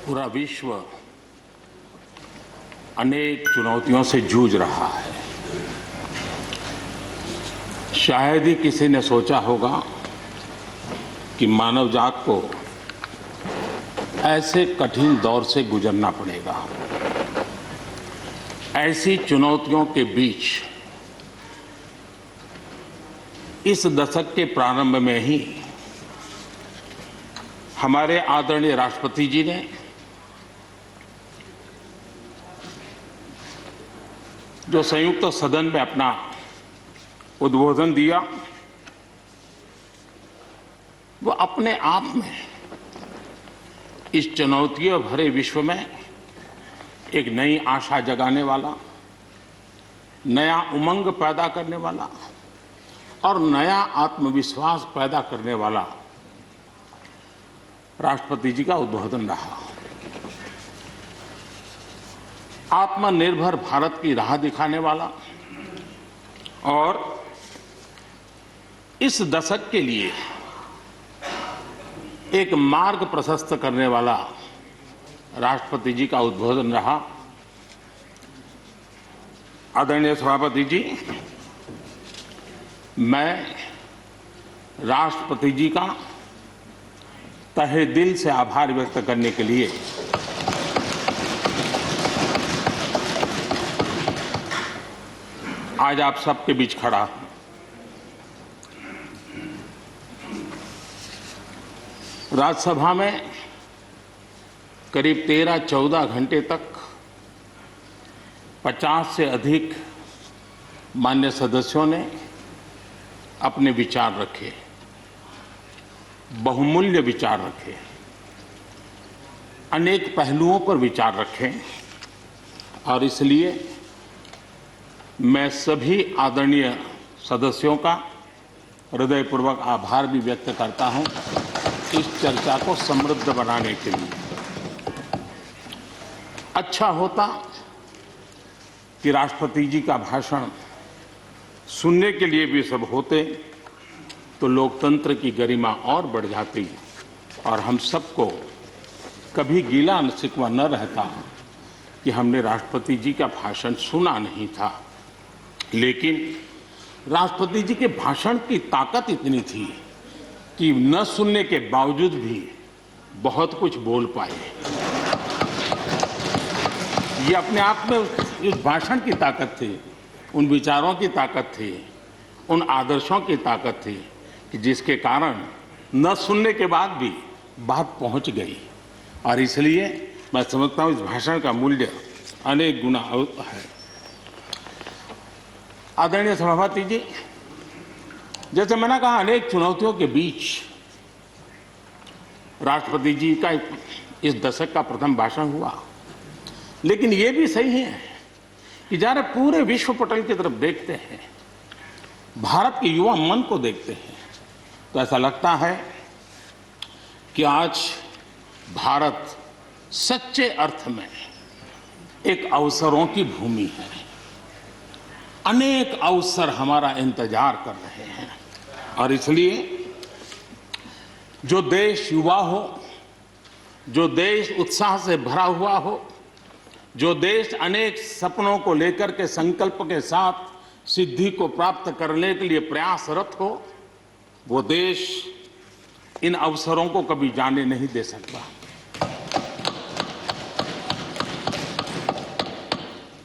पूरा विश्व अनेक चुनौतियों से जूझ रहा है। शायद ही किसी ने सोचा होगा कि मानव जात को ऐसे कठिन दौर से गुजरना पड़ेगा। ऐसी चुनौतियों के बीच इस दशक के प्रारंभ में ही हमारे आदरणीय राष्ट्रपति जी ने जो संयुक्त सदन में अपना उद्बोधन दिया, वो अपने आप में इस चुनौतियों भरे विश्व में एक नई आशा जगाने वाला, नया उमंग पैदा करने वाला और नया आत्मविश्वास पैदा करने वाला राष्ट्रपति जी का उद्बोधन रहा। आत्मनिर्भर भारत की राह दिखाने वाला और इस दशक के लिए एक मार्ग प्रशस्त करने वाला राष्ट्रपति जी का उद्बोधन रहा। आदरणीय सभापति जी, मैं राष्ट्रपति जी का तहे दिल से आभार व्यक्त करने के लिए आज आप सबके बीच खड़ा हूं। राज्यसभा में करीब 13-14 घंटे तक 50 से अधिक मान्य सदस्यों ने अपने विचार रखे, बहुमूल्य विचार रखे, अनेक पहलुओं पर विचार रखे और इसलिए मैं सभी आदरणीय सदस्यों का हृदयपूर्वक आभार भी व्यक्त करता हूं इस चर्चा को समृद्ध बनाने के लिए। अच्छा होता कि राष्ट्रपति जी का भाषण सुनने के लिए भी सब होते तो लोकतंत्र की गरिमा और बढ़ जाती और हम सबको कभी गीला शिकवा न रहता कि हमने राष्ट्रपति जी का भाषण सुना नहीं था। लेकिन राष्ट्रपति जी के भाषण की ताकत इतनी थी कि न सुनने के बावजूद भी बहुत कुछ बोल पाए। ये अपने आप में उस भाषण की ताकत थी, उन विचारों की ताकत थी, उन आदर्शों की ताकत थी कि जिसके कारण न सुनने के बाद भी बात पहुंच गई। और इसलिए मैं समझता हूं इस भाषण का मूल्य अनेक गुना है। आदरणीय सभापति जी, जैसे मैंने कहा, अनेक चुनौतियों के बीच राष्ट्रपति जी का इस दशक का प्रथम भाषण हुआ। लेकिन ये भी सही है कि जरा पूरे विश्व पटल की तरफ देखते हैं, भारत के युवा मन को देखते हैं, तो ऐसा लगता है कि आज भारत सच्चे अर्थ में एक अवसरों की भूमि है। अनेक अवसर हमारा इंतजार कर रहे हैं और इसलिए जो देश युवा हो, जो देश उत्साह से भरा हुआ हो, जो देश अनेक सपनों को लेकर के संकल्प के साथ सिद्धि को प्राप्त करने के लिए प्रयासरत हो, वो देश इन अवसरों को कभी जाने नहीं दे सकता।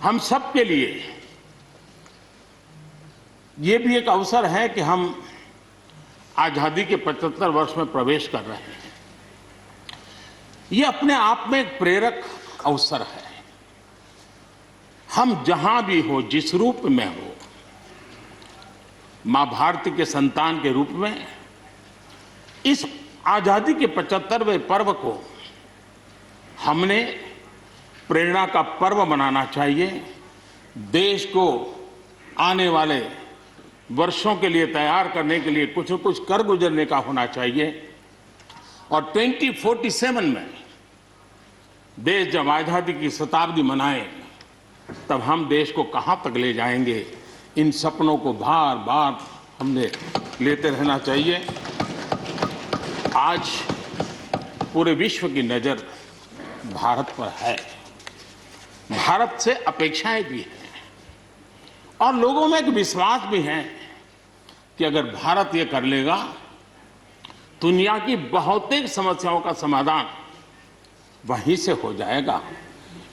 हम सब के लिए ये भी एक अवसर है कि हम आजादी के 75 वर्ष में प्रवेश कर रहे हैं। ये अपने आप में एक प्रेरक अवसर है। हम जहां भी हो, जिस रूप में हो, मां भारती के संतान के रूप में इस आजादी के 75वें पर्व को हमने प्रेरणा का पर्व बनाना चाहिए। देश को आने वाले वर्षों के लिए तैयार करने के लिए कुछ न कुछ कर गुजरने का होना चाहिए। और 2047 में देश जब आजादी की शताब्दी मनाए, तब हम देश को कहां तक ले जाएंगे, इन सपनों को बार बार हमने लेते रहना चाहिए। आज पूरे विश्व की नज़र भारत पर है, भारत से अपेक्षाएं भी हैं और लोगों में एक विश्वास भी है कि अगर भारत ये कर लेगा, दुनिया की बहुतेक समस्याओं का समाधान वहीं से हो जाएगा।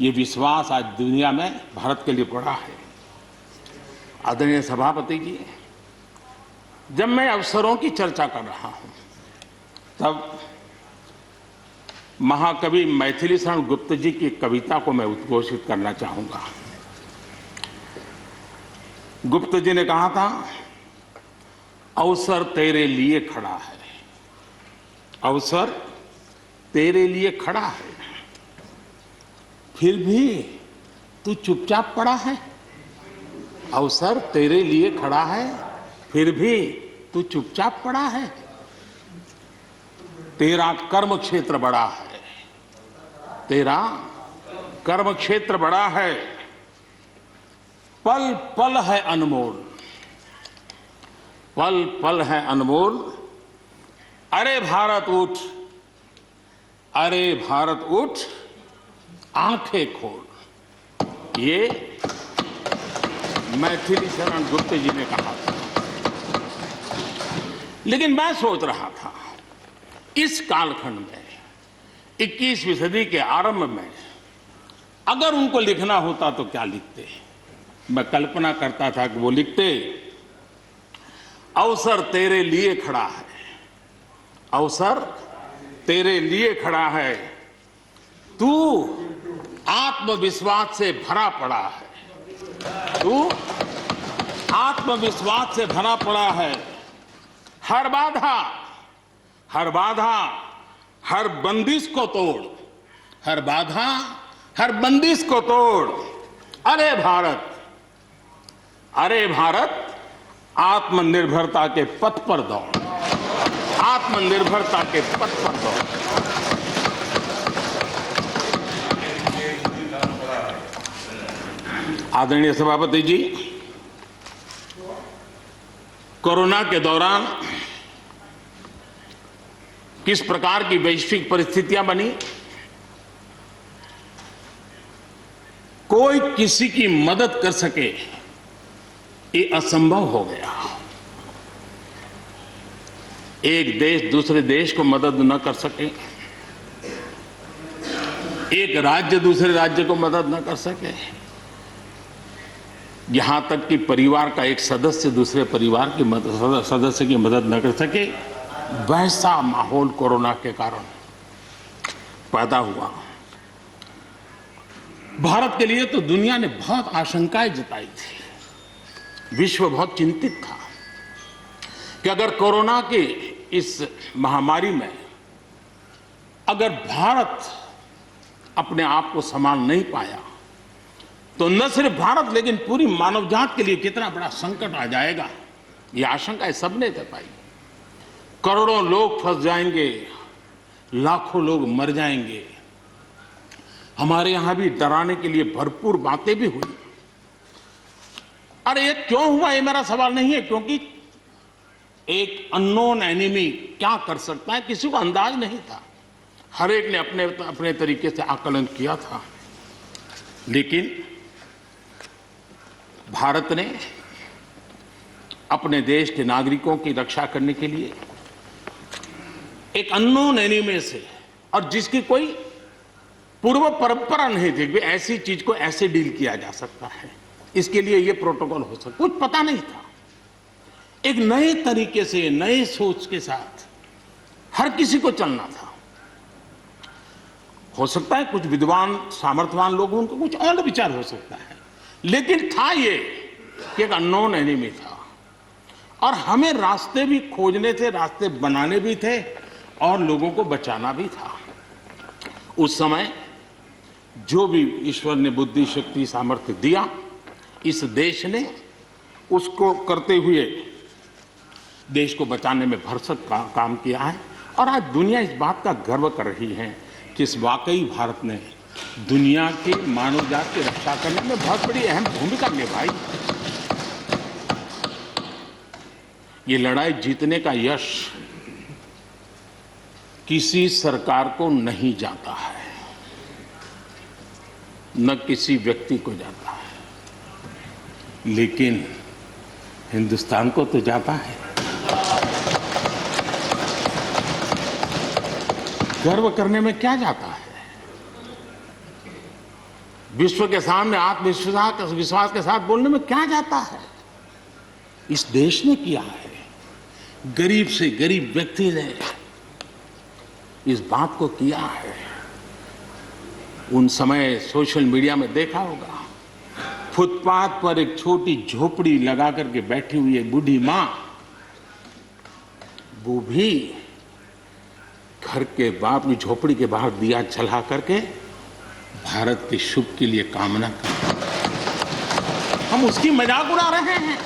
ये विश्वास आज दुनिया में भारत के लिए बड़ा है। आदरणीय सभापति जी, जब मैं अवसरों की चर्चा कर रहा हूं, तब महाकवि मैथिली शरण गुप्त जी की कविता को मैं उद्घोषित करना चाहूंगा। गुप्त जी ने कहा था, अवसर तेरे लिए खड़ा है, अवसर तेरे लिए खड़ा है, फिर भी तू चुपचाप पड़ा है। अवसर तेरे लिए खड़ा है, फिर भी तू चुपचाप पड़ा है। तेरा कर्म क्षेत्र बड़ा है, तेरा कर्म क्षेत्र बड़ा है, पल पल है अनमोल, पल पल है अनमोल। अरे भारत उठ, अरे भारत उठ, आंखें खोल। ये मैथिली शरण गुप्त जी ने कहा था। लेकिन मैं सोच रहा था, इस कालखंड में 21वीं सदी के आरंभ में अगर उनको लिखना होता तो क्या लिखते। मैं कल्पना करता था कि वो लिखते, अवसर तेरे लिए खड़ा है, अवसर तेरे लिए खड़ा है, तू आत्मविश्वास से भरा पड़ा है, तू आत्मविश्वास से भरा पड़ा है। हर बाधा, हर बाधा, हर बंदिश को तोड़, हर बाधा, हर बंदिश को तोड़। अरे भारत, अरे भारत, आत्मनिर्भरता के पथ पर दौड़, आत्मनिर्भरता के पथ पर दौड़। आदरणीय सभापति जी, कोरोना के दौरान किस प्रकार की वैश्विक परिस्थितियां बनी, कोई किसी की मदद कर सके ये असंभव हो गया। एक देश दूसरे देश को मदद न कर सके, एक राज्य दूसरे राज्य को मदद न कर सके, यहां तक कि परिवार का एक सदस्य दूसरे परिवार की सदस्य की मदद न कर सके, वैसा माहौल कोरोना के कारण पैदा हुआ। भारत के लिए तो दुनिया ने बहुत आशंकाएं जताई थी, विश्व बहुत चिंतित था कि अगर कोरोना की इस महामारी में अगर भारत अपने आप को संभाल नहीं पाया तो न सिर्फ भारत लेकिन पूरी मानव जात के लिए कितना बड़ा संकट आ जाएगा, ये आशंकाएं सबने जताई। करोड़ों लोग फंस जाएंगे, लाखों लोग मर जाएंगे। हमारे यहां भी डराने के लिए भरपूर बातें भी हुई। अरे ये क्यों हुआ, ये मेरा सवाल नहीं है, क्योंकि एक अननोन एनिमी क्या कर सकता है किसी को अंदाज नहीं था। हर एक ने अपने अपने तरीके से आकलन किया था। लेकिन भारत ने अपने देश के नागरिकों की रक्षा करने के लिए एक अननोन एनिमी से, और जिसकी कोई पूर्व परंपरा नहीं थी कि ऐसी चीज को ऐसे डील किया जा सकता है, इसके लिए ये प्रोटोकॉल हो सकता, कुछ पता नहीं था। एक नए तरीके से, नए सोच के साथ हर किसी को चलना था। हो सकता है कुछ विद्वान सामर्थ्यवान लोग, उनको कुछ और विचार हो सकता है, लेकिन था ये कि एक अननोन एनिमी था और हमें रास्ते भी खोजने थे, रास्ते बनाने भी थे और लोगों को बचाना भी था। उस समय जो भी ईश्वर ने बुद्धि, शक्ति, सामर्थ्य दिया, इस देश ने उसको करते हुए देश को बचाने में भरसक काम किया है। और आज दुनिया इस बात का गर्व कर रही है कि इस वाकई भारत ने दुनिया की मानव जात की रक्षा करने में बहुत बड़ी अहम भूमिका निभाई। ये लड़ाई जीतने का यश किसी सरकार को नहीं जाता है। न किसी व्यक्ति को जाता है, लेकिन हिंदुस्तान को तो जाता है। गर्व करने में क्या जाता है? विश्व के सामने आत्मविश्वास के साथ बोलने में क्या जाता है? इस देश ने किया है। गरीब से गरीब व्यक्ति ने इस बात को किया है। उन समय सोशल मीडिया में देखा होगा, फुटपाथ पर एक छोटी झोपड़ी लगा करके बैठी हुई एक बूढ़ी मां, वो भी घर के बाप की झोपड़ी के बाहर दिया जला करके भारत के शुभ के लिए कामना करते। हम उसकी मजाक उड़ा रहे हैं,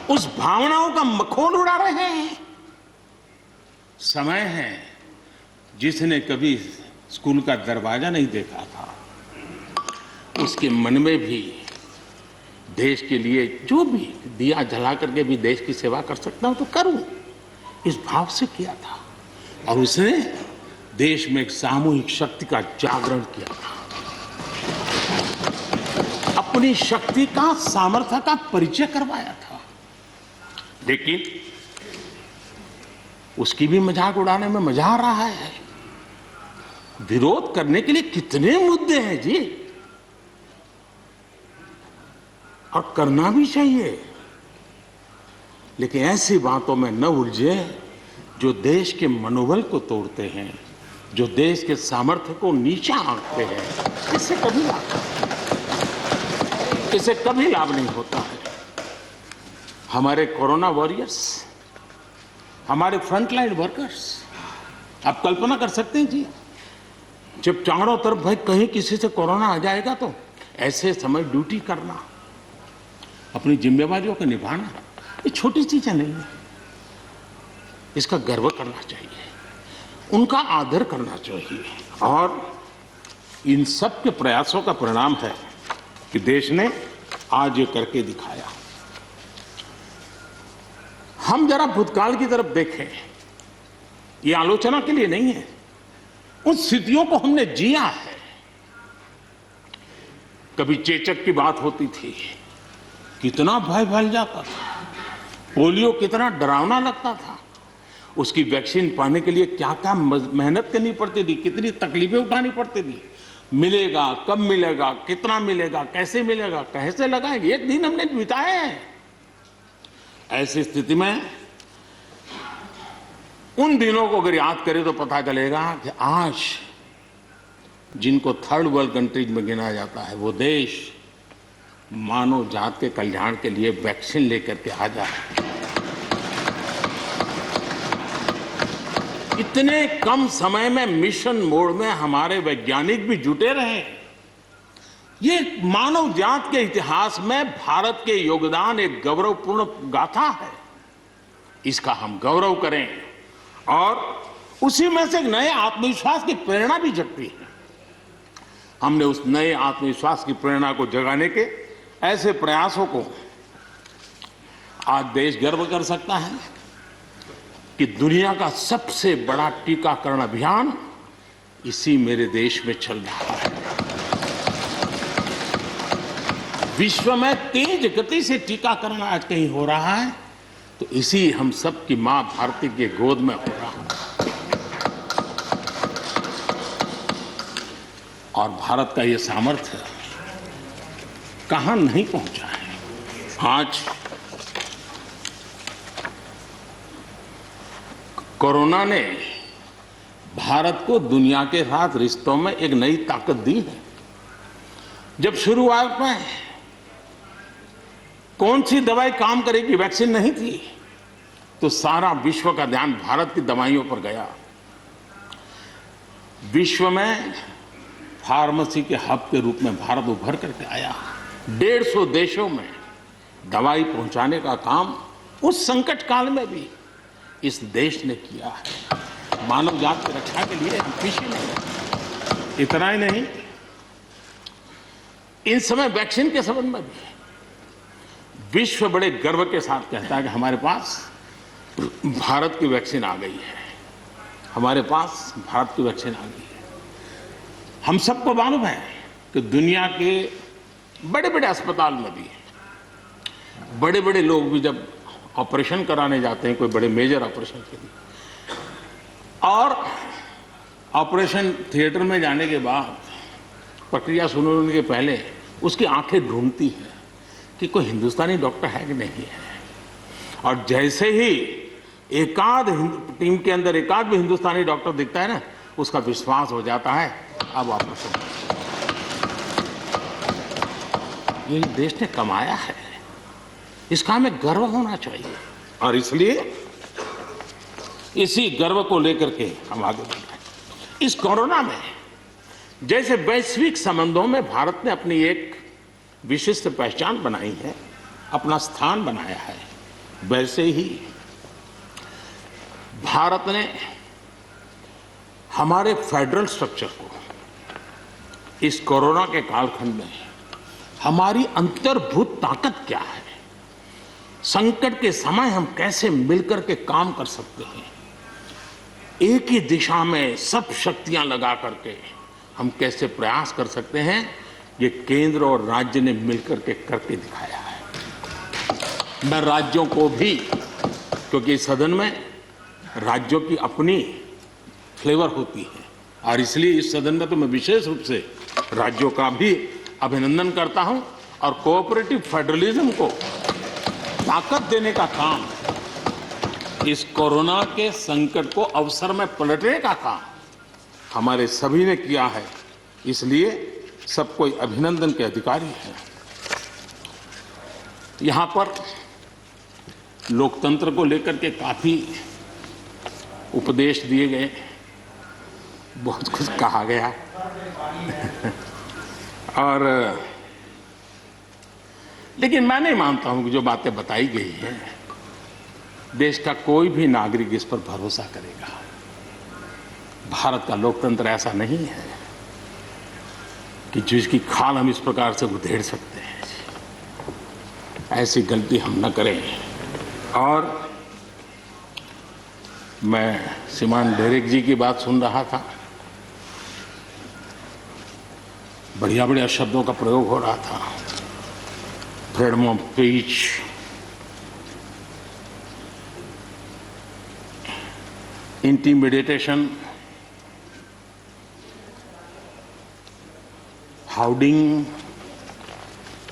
उस भावनाओं का मखौल उड़ा रहे हैं। समय है, जिसने कभी स्कूल का दरवाजा नहीं देखा था, उसके मन में भी देश के लिए जो भी दिया जला करके भी देश की सेवा कर सकता हूं तो करूं, इस भाव से किया था। और उसने देश में एक सामूहिक शक्ति का जागरण किया था, अपनी शक्ति का, सामर्थ्य का परिचय करवाया था। लेकिन उसकी भी मजाक उड़ाने में मजा आ रहा है। विरोध करने के लिए कितने मुद्दे हैं जी, और करना भी चाहिए, लेकिन ऐसी बातों में न उलझे जो देश के मनोबल को तोड़ते हैं, जो देश के सामर्थ्य को नीचा आंकते हैं। इससे कभी लाभ नहीं होता है। हमारे कोरोना वॉरियर्स, हमारे फ्रंटलाइन वर्कर्स, आप कल्पना कर सकते हैं जी, जब चारों तरफ भाई कहीं किसी से कोरोना आ जाएगा तो ऐसे समय ड्यूटी करना, अपनी जिम्मेवारियों को निभाना, ये छोटी चीजें नहीं है। इसका गर्व करना चाहिए, उनका आदर करना चाहिए। और इन सब के प्रयासों का परिणाम है कि देश ने आज ये करके दिखाया। हम जरा भूतकाल की तरफ देखें, ये आलोचना के लिए नहीं है, उन स्थितियों को हमने जिया है। कभी चेचक की बात होती थी, कितना भय फैल जाता था, पोलियो कितना डरावना लगता था, उसकी वैक्सीन पाने के लिए क्या क्या मेहनत करनी पड़ती थी, कितनी तकलीफें उठानी पड़ती थी। मिलेगा, कब मिलेगा, कितना मिलेगा, कैसे मिलेगा, कैसे लगाएंगे, एक दिन हमने बिताए हैं। ऐसी स्थिति में उन दिनों को अगर याद करें तो पता चलेगा कि आज जिनको थर्ड वर्ल्ड कंट्रीज में गिना जाता है, वो देश मानव जात के कल्याण के लिए वैक्सीन लेकर के आ जाए। इतने कम समय में मिशन मोड में हमारे वैज्ञानिक भी जुटे रहे। ये मानव जात के इतिहास में भारत के योगदान एक गौरवपूर्ण गाथा है। इसका हम गौरव करें और उसी में से एक नए आत्मविश्वास की प्रेरणा भी जगती है। हमने उस नए आत्मविश्वास की प्रेरणा को जगाने के ऐसे प्रयासों को आज देश गर्व कर सकता है कि दुनिया का सबसे बड़ा टीकाकरण अभियान इसी मेरे देश में चल रहा है। विश्व में तेज गति से टीकाकरण आज कहीं हो रहा है तो इसी हम सब की मां भारती के गोद में हो रहा है। और भारत का ये सामर्थ्य कहां नहीं पहुंचा है। आज कोरोना ने भारत को दुनिया के साथ रिश्तों में एक नई ताकत दी है। जब शुरुआत में कौन सी दवाई काम करेगी, वैक्सीन नहीं थी, तो सारा विश्व का ध्यान भारत की दवाइयों पर गया। विश्व में फार्मेसी के हब के रूप में भारत उभर करके आया। 150 देशों में दवाई पहुंचाने का काम उस संकट काल में भी इस देश ने किया है। मानव जात की रक्षा के लिए पीछे नहीं। इतना ही नहीं, इन समय वैक्सीन के संबंध में भी विश्व बड़े गर्व के साथ कहता है कि हमारे पास भारत की वैक्सीन आ गई है, हमारे पास भारत की वैक्सीन आ गई है। हम सबको मालूम है कि दुनिया के बड़े बड़े अस्पताल में भी बड़े बड़े लोग भी जब ऑपरेशन कराने जाते हैं, कोई बड़े मेजर ऑपरेशन के लिए, और ऑपरेशन थिएटर में जाने के बाद प्रक्रिया सुनने के पहले उसकी आंखें ढूंढती है कि कोई हिंदुस्तानी डॉक्टर है कि नहीं है। और जैसे ही एकाध टीम के अंदर एकाध भी हिंदुस्तानी डॉक्टर दिखता है ना, उसका विश्वास हो जाता है अब ऑपरेशन। ये देश ने कमाया है, इसका हमें गर्व होना चाहिए, और इसलिए इसी गर्व को लेकर के हम आगे बढ़ रहे हैं। इस कोरोना में जैसे वैश्विक संबंधों में भारत ने अपनी एक विशिष्ट पहचान बनाई है, अपना स्थान बनाया है, वैसे ही भारत ने हमारे फेडरल स्ट्रक्चर को इस कोरोना के कालखंड में हमारी अंतर्भूत ताकत क्या है, संकट के समय हम कैसे मिलकर के काम कर सकते हैं, एक ही दिशा में सब शक्तियां लगा करके हम कैसे प्रयास कर सकते हैं, ये केंद्र और राज्य ने मिलकर के करके दिखाया है। मैं राज्यों को भी, क्योंकि इस सदन में राज्यों की अपनी फ्लेवर होती है, और इसलिए इस सदन में तो मैं विशेष रूप से राज्यों का भी अभिनंदन करता हूं, और कोऑपरेटिव फेडरलिज्म को ताकत देने का काम, इस कोरोना के संकट को अवसर में पलटने का काम हमारे सभी ने किया है, इसलिए सब कोई अभिनंदन के अधिकारी हैं। यहां पर लोकतंत्र को लेकर के काफी उपदेश दिए गए, बहुत कुछ कहा गया और लेकिन मैं नहीं मानता हूं कि जो बातें बताई गई हैं देश का कोई भी नागरिक इस पर भरोसा करेगा। भारत का लोकतंत्र ऐसा नहीं है कि जिसकी खाल हम इस प्रकार से उधेड़ सकते हैं। ऐसी गलती हम न करें। और मैं श्रीमान डेरेक जी की बात सुन रहा था, बढ़िया बढ़िया शब्दों का प्रयोग हो रहा था, फ्रीडम ऑफ स्पीच, इंटिमिडेशन, हाउडिंग।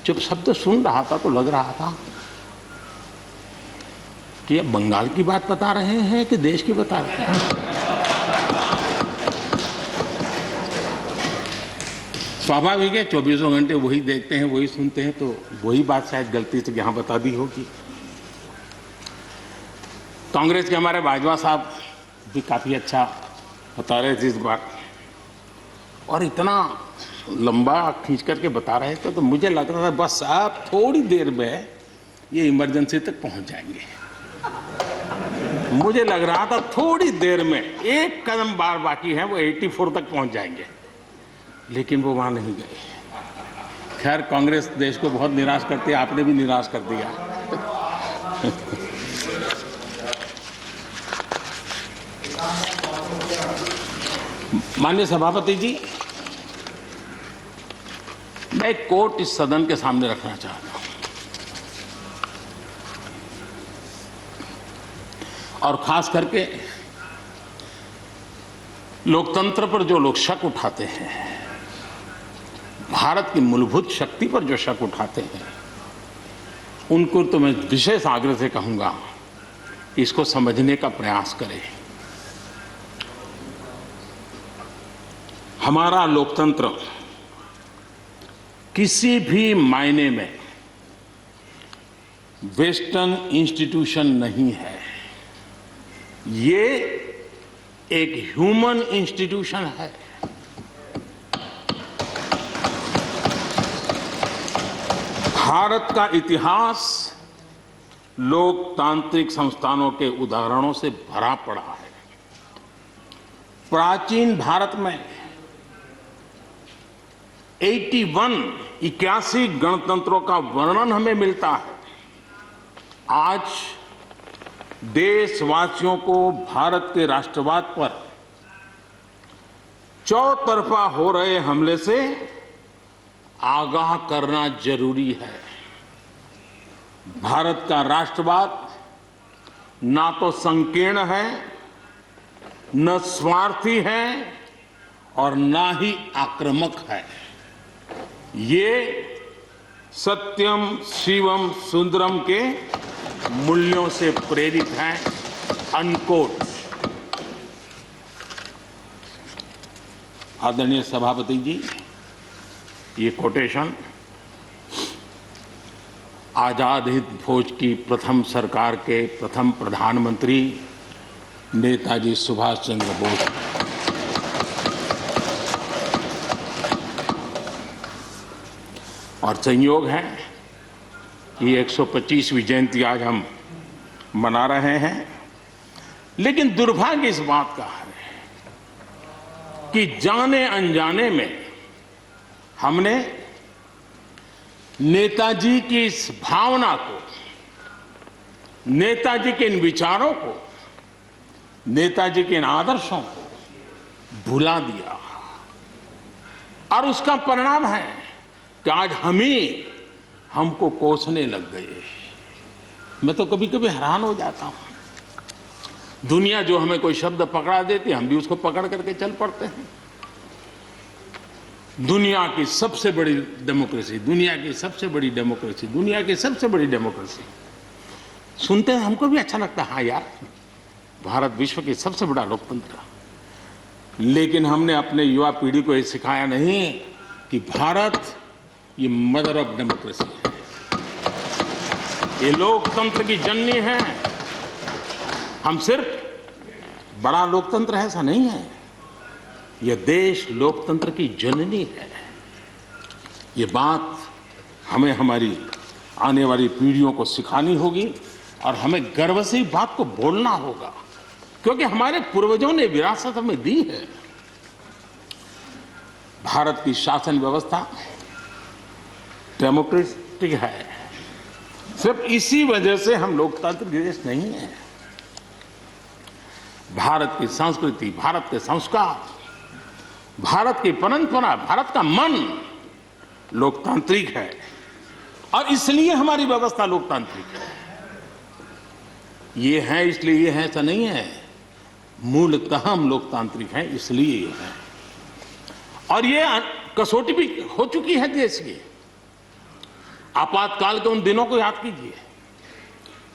जब शब्द सुन रहा था तो लग रहा था कि ये बंगाल की बात बता रहे हैं कि देश की बता रहे हैं। स्वाभाविक है, 24 घंटे वही देखते हैं, वही सुनते हैं, तो वही बात शायद गलती से यहाँ बता दी होगी। कांग्रेस के हमारे बाजवा साहब भी काफ़ी अच्छा बता रहे थे इस बार, और इतना लंबा खींच करके बता रहे थे तो मुझे लग रहा था बस आप थोड़ी देर में ये इमरजेंसी तक पहुंच जाएंगे। मुझे लग रहा था थोड़ी देर में एक कदम बार बाकी है, वो 84 तक पहुंच जाएंगे, लेकिन वो वहां नहीं गए। खैर, कांग्रेस देश को बहुत निराश करती है, आपने भी निराश कर दिया। माननीय सभापति जी, मैं एक कोट इस सदन के सामने रखना चाहता हूं, और खास करके लोकतंत्र पर जो लोग शक उठाते हैं, भारत की मूलभूत शक्ति पर जो शक उठाते हैं, उनको तो मैं विशेष आग्रह से कहूंगा कि इसको समझने का प्रयास करें। हमारा लोकतंत्र किसी भी मायने में वेस्टर्न इंस्टीट्यूशन नहीं है, ये एक ह्यूमन इंस्टीट्यूशन है। भारत का इतिहास लोकतांत्रिक संस्थानों के उदाहरणों से भरा पड़ा है। प्राचीन भारत में 81 गणतंत्रों का वर्णन हमें मिलता है। आज देशवासियों को भारत के राष्ट्रवाद पर चौतरफा हो रहे हमले से आगाह करना जरूरी है। भारत का राष्ट्रवाद ना तो संकीर्ण है, न स्वार्थी है और ना ही आक्रामक है। ये सत्यम शिवम सुंदरम के मूल्यों से प्रेरित है। अनकोट। आदरणीय सभापति जी, ये कोटेशन आजाद हिंद फौज की प्रथम सरकार के प्रथम प्रधानमंत्री नेताजी सुभाष चंद्र बोस और संयोग है कि 125वीं जयंती आज हम मना रहे हैं। लेकिन दुर्भाग्य इस बात का है कि जाने अनजाने में हमने नेताजी की इस भावना को, नेताजी के इन विचारों को, नेताजी के इन आदर्शों को भुला दिया। और उसका परिणाम है कि आज हम ही हमको कोसने लग गए। मैं तो कभी कभी हैरान हो जाता हूं। दुनिया जो हमें कोई शब्द पकड़ा देती है, हम भी उसको पकड़ करके चल पड़ते हैं। दुनिया की सबसे बड़ी डेमोक्रेसी, दुनिया की सबसे बड़ी डेमोक्रेसी, दुनिया की सबसे बड़ी डेमोक्रेसी सुनते हैं, हमको भी अच्छा लगता है। हाँ यार, भारत विश्व की सबसे बड़ा लोकतंत्र। लेकिन हमने अपने युवा पीढ़ी को ये सिखाया नहीं कि भारत ये मदर ऑफ डेमोक्रेसी है, ये लोकतंत्र की जननी है। हम सिर्फ बड़ा लोकतंत्र है ऐसा नहीं है, यह देश लोकतंत्र की जननी है। ये बात हमें हमारी आने वाली पीढ़ियों को सिखानी होगी और हमें गर्व से इस बात को बोलना होगा, क्योंकि हमारे पूर्वजों ने विरासत हमें दी है। भारत की शासन व्यवस्था डेमोक्रेटिक है। सिर्फ इसी वजह से हम लोकतांत्रिक देश नहीं है। भारत की संस्कृति, भारत के संस्कार, भारत की परंपरा, भारत का मन लोकतांत्रिक है और इसलिए हमारी व्यवस्था लोकतांत्रिक है। ये है इसलिए ये है ऐसा नहीं है, मूलतः हम लोकतांत्रिक हैं इसलिए ये है। और ये कसौटी भी हो चुकी है देश की। आपातकाल के उन दिनों को याद कीजिए,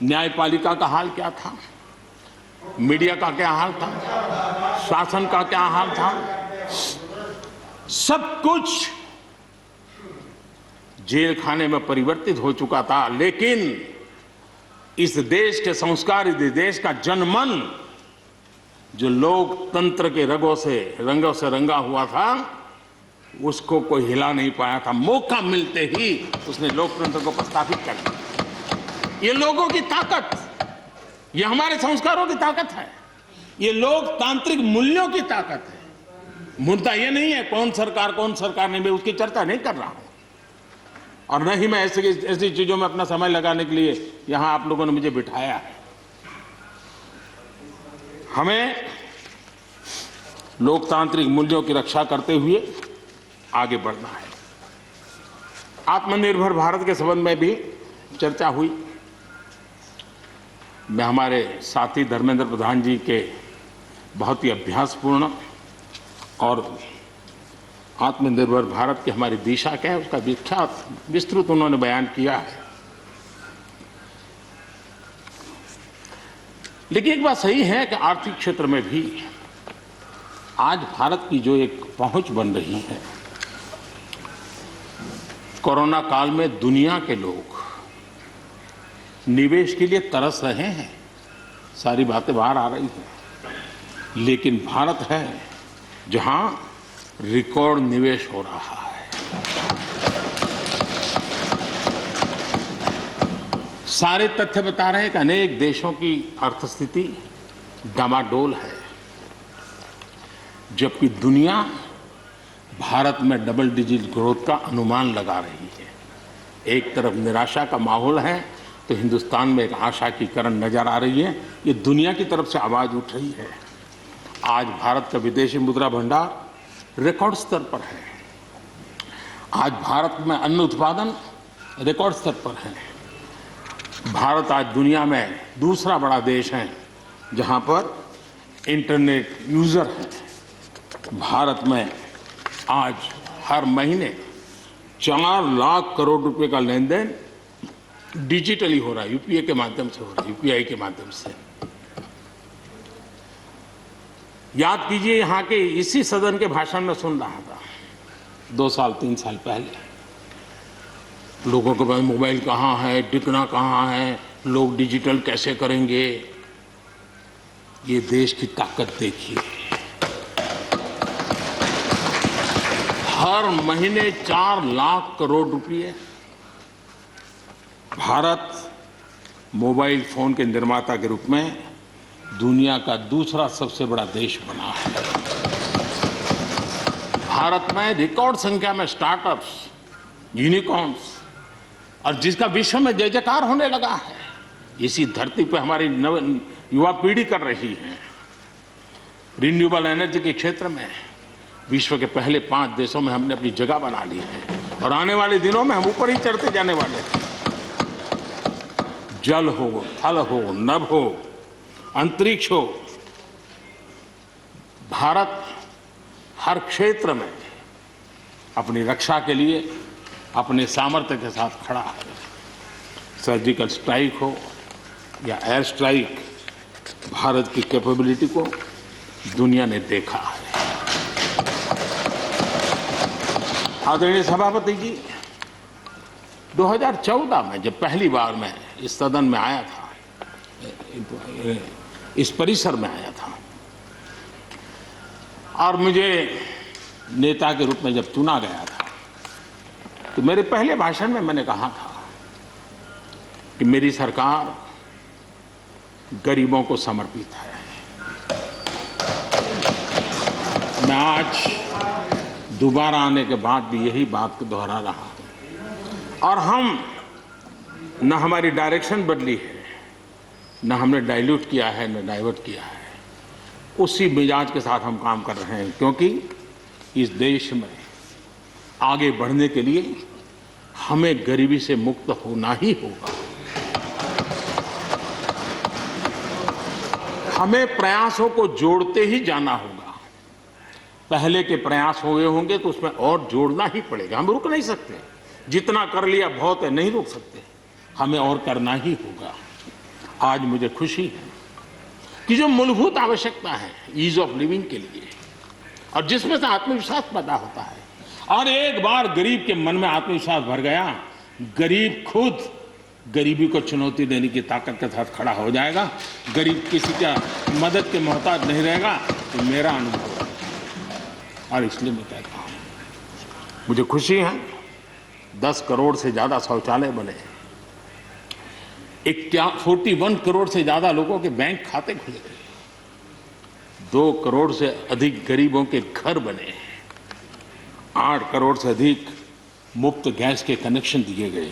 न्यायपालिका का हाल क्या था, मीडिया का क्या हाल था, शासन का क्या हाल था। सब कुछ जेल खाने में परिवर्तित हो चुका था। लेकिन इस देश के संस्कार, इस देश का जनमन जो लोकतंत्र के रंगों से रंगा हुआ था, उसको कोई हिला नहीं पाया था। मौका मिलते ही उसने लोकतंत्र को प्रस्थापित कर दिया। ये लोगों की ताकत, ये हमारे संस्कारों की ताकत है, ये लोकतांत्रिक मूल्यों की ताकत है। मुद्दा ये नहीं है कौन सरकार नहीं, मैं उसकी चर्चा नहीं कर रहा हूं और न ही मैं ऐसी चीजों में अपना समय लगाने के लिए यहां आप लोगों ने मुझे बिठाया है। हमें लोकतांत्रिक मूल्यों की रक्षा करते हुए आगे बढ़ना है। आत्मनिर्भर भारत के संबंध में भी चर्चा हुई। मैं हमारे साथी धर्मेंद्र प्रधान जी के बहुत ही अभ्यासपूर्ण और आत्मनिर्भर भारत की हमारी दिशा क्या है उसका विख्यात विस्तृत उन्होंने बयान किया है। लेकिन एक बात सही है कि आर्थिक क्षेत्र में भी आज भारत की जो एक पहुंच बन रही है, कोरोना काल में दुनिया के लोग निवेश के लिए तरस रहे हैं, सारी बातें बाहर आ रही हैं। लेकिन भारत है जहां रिकॉर्ड निवेश हो रहा है। सारे तथ्य बता रहे हैं कि अनेक देशों की अर्थस्थिति डामाडोल है, जबकि दुनिया भारत में डबल डिजिट ग्रोथ का अनुमान लगा रही है। एक तरफ निराशा का माहौल है तो हिंदुस्तान में एक आशा की किरण नजर आ रही है। ये दुनिया की तरफ से आवाज उठ रही है। आज भारत का विदेशी मुद्रा भंडार रिकॉर्ड स्तर पर है। आज भारत में अन्न उत्पादन रिकॉर्ड स्तर पर है। भारत आज दुनिया में दूसरा बड़ा देश है जहां पर इंटरनेट यूजर है। भारत में आज हर महीने 4 लाख करोड़ रुपए का लेन देन डिजिटली हो रहा है, यूपीआई के माध्यम से हो रहा है, यूपीआई के माध्यम से। याद कीजिए, यहाँ के इसी सदन के भाषण में सुन रहा था 2 साल 3 साल पहले। लोगों के पास मोबाइल कहाँ है, टिकना कहाँ है, लोग डिजिटल कैसे करेंगे। ये देश की ताकत देखिए, हर महीने 4 लाख करोड़ रुपए भारत मोबाइल फोन के निर्माता के रूप में दुनिया का दूसरा सबसे बड़ा देश बना है। भारत में रिकॉर्ड संख्या में स्टार्टअप्स, यूनिकॉर्न्स, और जिसका विश्व में जय जयकार होने लगा है, इसी धरती पर हमारी युवा पीढ़ी कर रही है। रिन्यूएबल एनर्जी के क्षेत्र में विश्व के पहले 5 देशों में हमने अपनी जगह बना ली है और आने वाले दिनों में हम ऊपर ही चढ़ते जाने वाले हैं। जल हो, थल हो, नभ हो, अंतरिक्ष हो, भारत हर क्षेत्र में अपनी रक्षा के लिए अपने सामर्थ्य के साथ खड़ा है। सर्जिकल स्ट्राइक हो या एयर स्ट्राइक, भारत की कैपेबिलिटी को दुनिया ने देखा है। आदरणीय सभापति जी, 2014 में जब पहली बार मैं इस सदन में आया था, इस परिसर में आया था, और मुझे नेता के रूप में जब चुना गया था, तो मेरे पहले भाषण में मैंने कहा था कि मेरी सरकार गरीबों को समर्पित है। मैं आज दोबारा आने के बाद भी यही बात को दोहरा रहा हूं। और हम न हमारी डायरेक्शन बदली है, न हमने डाइल्यूट किया है, न डाइवर्ट किया है। उसी मिजाज के साथ हम काम कर रहे हैं, क्योंकि इस देश में आगे बढ़ने के लिए हमें गरीबी से मुक्त होना ही होगा। हमें प्रयासों को जोड़ते ही जाना होगा। पहले के प्रयास हुए होंगे तो उसमें और जोड़ना ही पड़ेगा। हम रुक नहीं सकते, जितना कर लिया बहुत है, नहीं रुक सकते, हमें और करना ही होगा। आज मुझे खुशी है कि जो मूलभूत आवश्यकता है ईज ऑफ लिविंग के लिए, और जिसमें से आत्मविश्वास पैदा होता है, और एक बार गरीब के मन में आत्मविश्वास भर गया, गरीब खुद गरीबी को चुनौती देने की ताकत के साथ खड़ा हो जाएगा। गरीब किसी का मदद के मोहताज नहीं रहेगा। तो मेरा अनुभव है, और इसलिए मैं कहता हूँ, मुझे खुशी है 10 करोड़ से ज्यादा शौचालय बने, 41 करोड़ से ज्यादा लोगों के बैंक खाते खुले, 2 करोड़ से अधिक गरीबों के घर बने, 8 करोड़ से अधिक मुफ्त गैस के कनेक्शन दिए गए,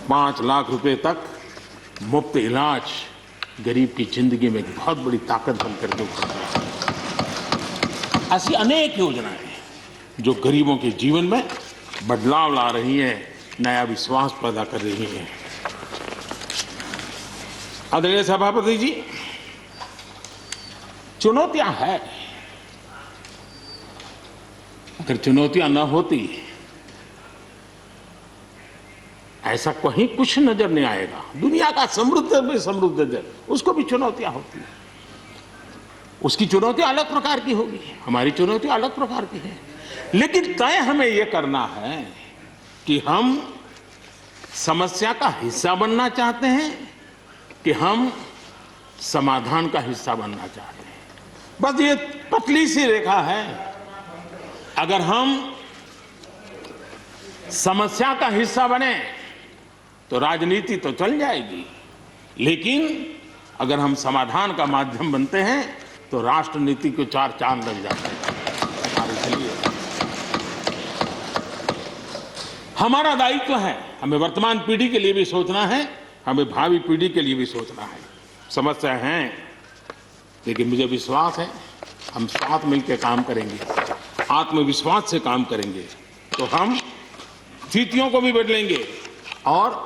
5 लाख रुपए तक मुफ्त इलाज गरीब की जिंदगी में एक बहुत बड़ी ताकत बनकर के उभर रही है। ऐसी अनेक योजनाएं जो गरीबों के जीवन में बदलाव ला रही हैं, नया विश्वास पैदा कर रही हैं। आदरणीय सभापति जी, चुनौतियां हैं। अगर चुनौतियां न होती, ऐसा कहीं कुछ नजर नहीं आएगा। दुनिया का समृद्ध में समृद्ध देश, उसको भी चुनौतियां होती हैं। उसकी चुनौतियां अलग प्रकार की होगी, हमारी चुनौतियां अलग प्रकार की है। लेकिन तय हमें यह करना है कि हम समस्या का हिस्सा बनना चाहते हैं कि हम समाधान का हिस्सा बनना चाहते हैं। बस ये पतली सी रेखा है। अगर हम समस्या का हिस्सा बने तो राजनीति तो चल जाएगी, लेकिन अगर हम समाधान का माध्यम बनते हैं तो राष्ट्रनीति को 4 चांद लग जाते हैं। और इसलिए हमारा दायित्व है, हमें वर्तमान पीढ़ी के लिए भी सोचना है, हमें भावी पीढ़ी के लिए भी सोचना है। समस्या है, लेकिन मुझे विश्वास है हम साथ मिलकर काम करेंगे आत्मविश्वास से काम करेंगे तो हम स्थितियों को भी बदलेंगे और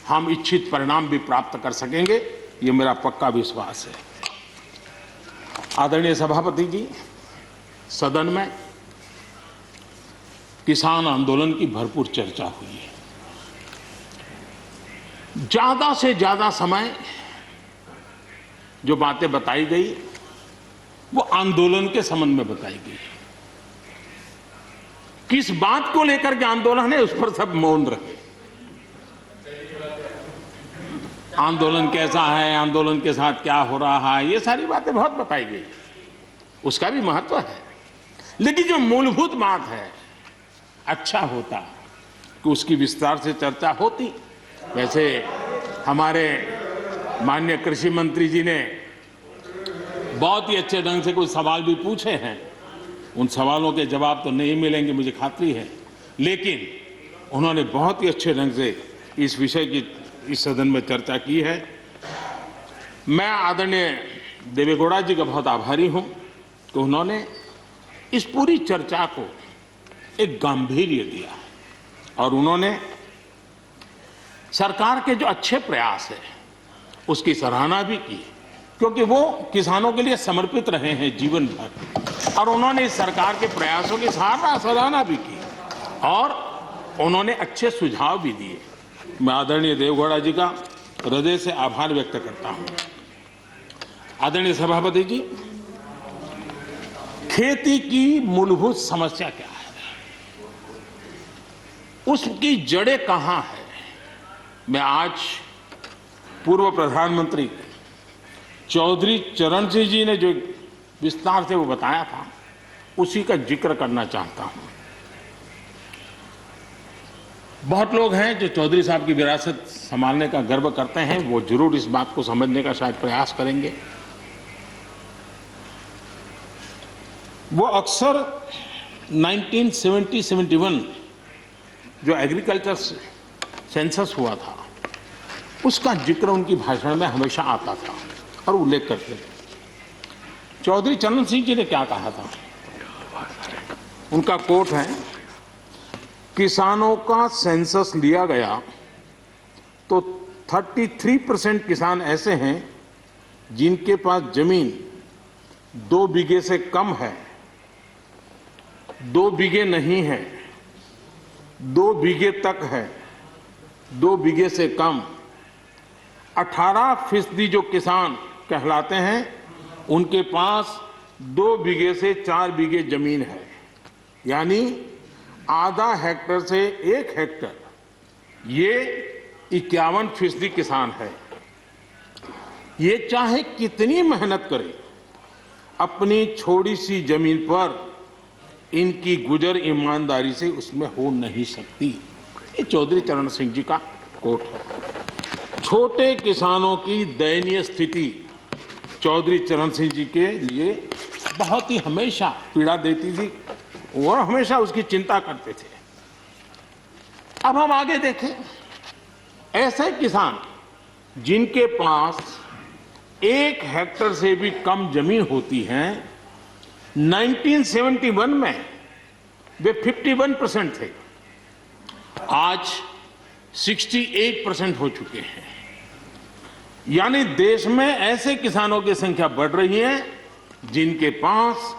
हम इच्छित परिणाम भी प्राप्त कर सकेंगे, ये मेरा पक्का विश्वास है। आदरणीय सभापति जी, सदन में किसान आंदोलन की भरपूर चर्चा हुई है। ज्यादा से ज्यादा समय जो बातें बताई गई वो आंदोलन के संबंध में बताई गई। किस बात को लेकर के आंदोलन है उस पर सब मौन रहे। आंदोलन कैसा है, आंदोलन के साथ क्या हो रहा है, ये सारी बातें बहुत बताई गई, उसका भी महत्व है। लेकिन जो मूलभूत बात है, अच्छा होता कि उसकी विस्तार से चर्चा होती। वैसे हमारे माननीय कृषि मंत्री जी ने बहुत ही अच्छे ढंग से कुछ सवाल भी पूछे हैं। उन सवालों के जवाब तो नहीं मिलेंगे, मुझे खात्री है, लेकिन उन्होंने बहुत ही अच्छे ढंग से इस विषय की इस सदन में चर्चा की है। मैं आदरणीय देवेगौड़ा जी का बहुत आभारी हूं कि उन्होंने इस पूरी चर्चा को एक गांधीर्य दिया और उन्होंने सरकार के जो अच्छे प्रयास है उसकी सराहना भी की, क्योंकि वो किसानों के लिए समर्पित रहे हैं जीवन भर, और उन्होंने इस सरकार के प्रयासों की सराहना भी की और उन्होंने अच्छे सुझाव भी दिए। मैं आदरणीय देवेगौड़ा जी का हृदय से आभार व्यक्त करता हूं। आदरणीय सभापति जी, खेती की मूलभूत समस्या क्या है, उसकी जड़ें कहां है, मैं आज पूर्व प्रधानमंत्री चौधरी चरण सिंह जी ने जो विस्तार से वो बताया था उसी का जिक्र करना चाहता हूं। बहुत लोग हैं जो चौधरी साहब की विरासत संभालने का गर्व करते हैं, वो जरूर इस बात को समझने का शायद प्रयास करेंगे। वो अक्सर 1970-71 जो एग्रीकल्चर सेंसस हुआ था उसका जिक्र उनकी भाषण में हमेशा आता था और उल्लेख करते थे। चौधरी चरण सिंह जी ने क्या कहा था, उनका कोट है, किसानों का सेंसस लिया गया तो 33% किसान ऐसे हैं जिनके पास जमीन 2 बीघे से कम है, 2 बीघे नहीं है, 2 बीघे तक है, 2 बीघे से कम। 18% जो किसान कहलाते हैं उनके पास 2 बीघे से 4 बीघे जमीन है, यानी आधा हेक्टर से 1 हेक्टर, ये 51% किसान है। ये चाहे कितनी मेहनत करे अपनी छोटी सी जमीन पर इनकी गुजर ईमानदारी से उसमें हो नहीं सकती। ये चौधरी चरण सिंह जी का कोट है। छोटे किसानों की दयनीय स्थिति चौधरी चरण सिंह जी के लिए बहुत ही हमेशा पीड़ा देती थी और हमेशा उसकी चिंता करते थे। अब हम आगे देखें, ऐसे किसान जिनके पास 1 हेक्टर से भी कम जमीन होती है, 1971 में वे 51% थे, आज 68% हो चुके हैं। यानी देश में ऐसे किसानों की संख्या बढ़ रही है जिनके पास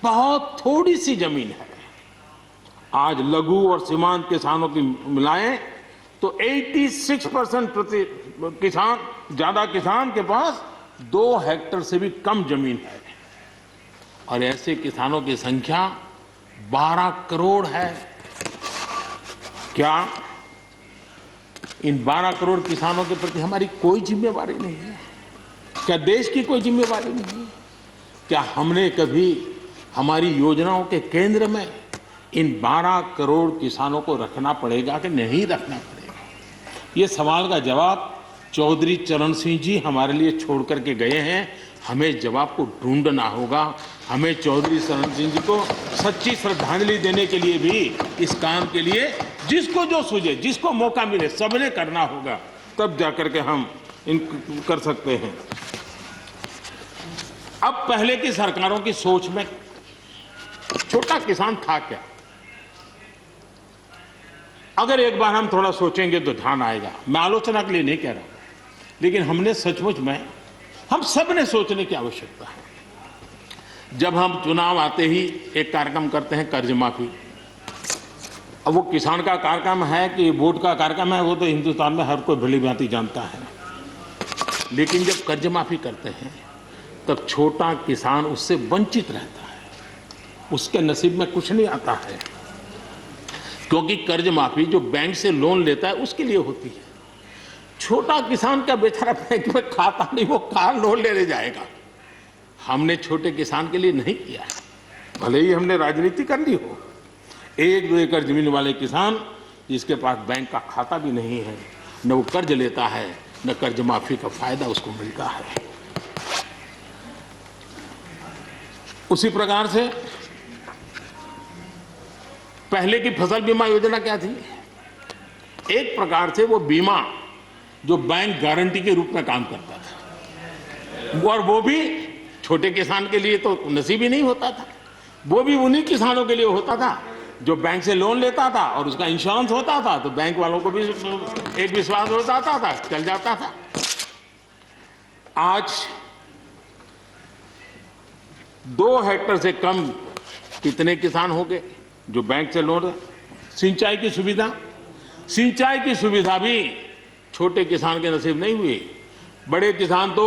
बहुत थोड़ी सी जमीन है। आज लघु और सीमांत किसानों की मिलाएं तो 86% ज्यादा किसान के पास 2 हेक्टर से भी कम जमीन है और ऐसे किसानों की संख्या 12 करोड़ है। क्या इन 12 करोड़ किसानों के प्रति हमारी कोई जिम्मेवारी नहीं है? क्या देश की कोई जिम्मेवारी नहीं है? क्या हमने कभी हमारी योजनाओं के केंद्र में इन 12 करोड़ किसानों को रखना पड़ेगा कि नहीं रखना पड़ेगा? ये सवाल का जवाब चौधरी चरण सिंह जी हमारे लिए छोड़ करके गए हैं। हमें जवाब को ढूंढना होगा। हमें चौधरी चरण सिंह जी को सच्ची श्रद्धांजलि देने के लिए भी इस काम के लिए जिसको जो सूझे, जिसको मौका मिले, सबने करना होगा, तब जाकर के हम इन कर सकते हैं। अब पहले की सरकारों की सोच में छोटा किसान था क्या? अगर एक बार हम थोड़ा सोचेंगे तो ध्यान आएगा। मैं आलोचना के लिए नहीं कह रहा, लेकिन हमने सचमुच में, हम सब ने सोचने की आवश्यकता है। जब हम चुनाव आते ही एक कार्यक्रम करते हैं कर्ज माफी, अब वो किसान का कार्यक्रम है कि वोट का कार्यक्रम है, वो तो हिंदुस्तान में हर कोई भली भांति जानता है। लेकिन जब कर्ज माफी करते हैं तब छोटा किसान उससे वंचित रहता है, उसके नसीब में कुछ नहीं आता है, क्योंकि कर्ज माफी जो बैंक से लोन लेता है उसके लिए होती है। छोटा किसान का बेचारा बैंक में खाता नहीं, वो कार लोन लेने जाएगा। हमने छोटे किसान के लिए नहीं किया है, भले ही हमने राजनीति कर ली हो। 1-2 एकड़ जमीन वाले किसान जिसके पास बैंक का खाता भी नहीं है, न वो कर्ज लेता है, न कर्ज माफी का फायदा उसको मिलता है। उसी प्रकार से पहले की फसल बीमा योजना क्या थी? एक प्रकार से वो बीमा जो बैंक गारंटी के रूप में काम करता था, और वो भी छोटे किसान के लिए तो नसीब ही नहीं होता था। वो भी उन्हीं किसानों के लिए होता था जो बैंक से लोन लेता था और उसका इंश्योरेंस होता था, तो बैंक वालों को भी एक विश्वास हो जाता था, चल जाता था। आज 2 हेक्टेयर से कम कितने किसान हो गए जो बैंक से लोन? सिंचाई की सुविधा भी छोटे किसान के नसीब नहीं हुई। बड़े किसान तो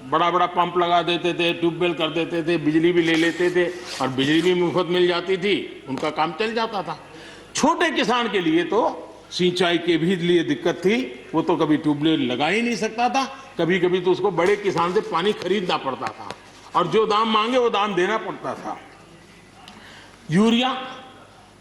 बड़ा बड़ा पंप लगा देते थे, ट्यूबवेल कर देते थे, बिजली भी ले लेते थे और बिजली भी मुफ्त मिल जाती थी, उनका काम चल जाता था। छोटे किसान के लिए तो सिंचाई के भी लिए दिक्कत थी, वो तो कभी ट्यूबवेल लगा ही नहीं सकता था, कभी कभी तो उसको बड़े किसान से पानी खरीदना पड़ता था और जो दाम मांगे वो दाम देना पड़ता था। यूरिया,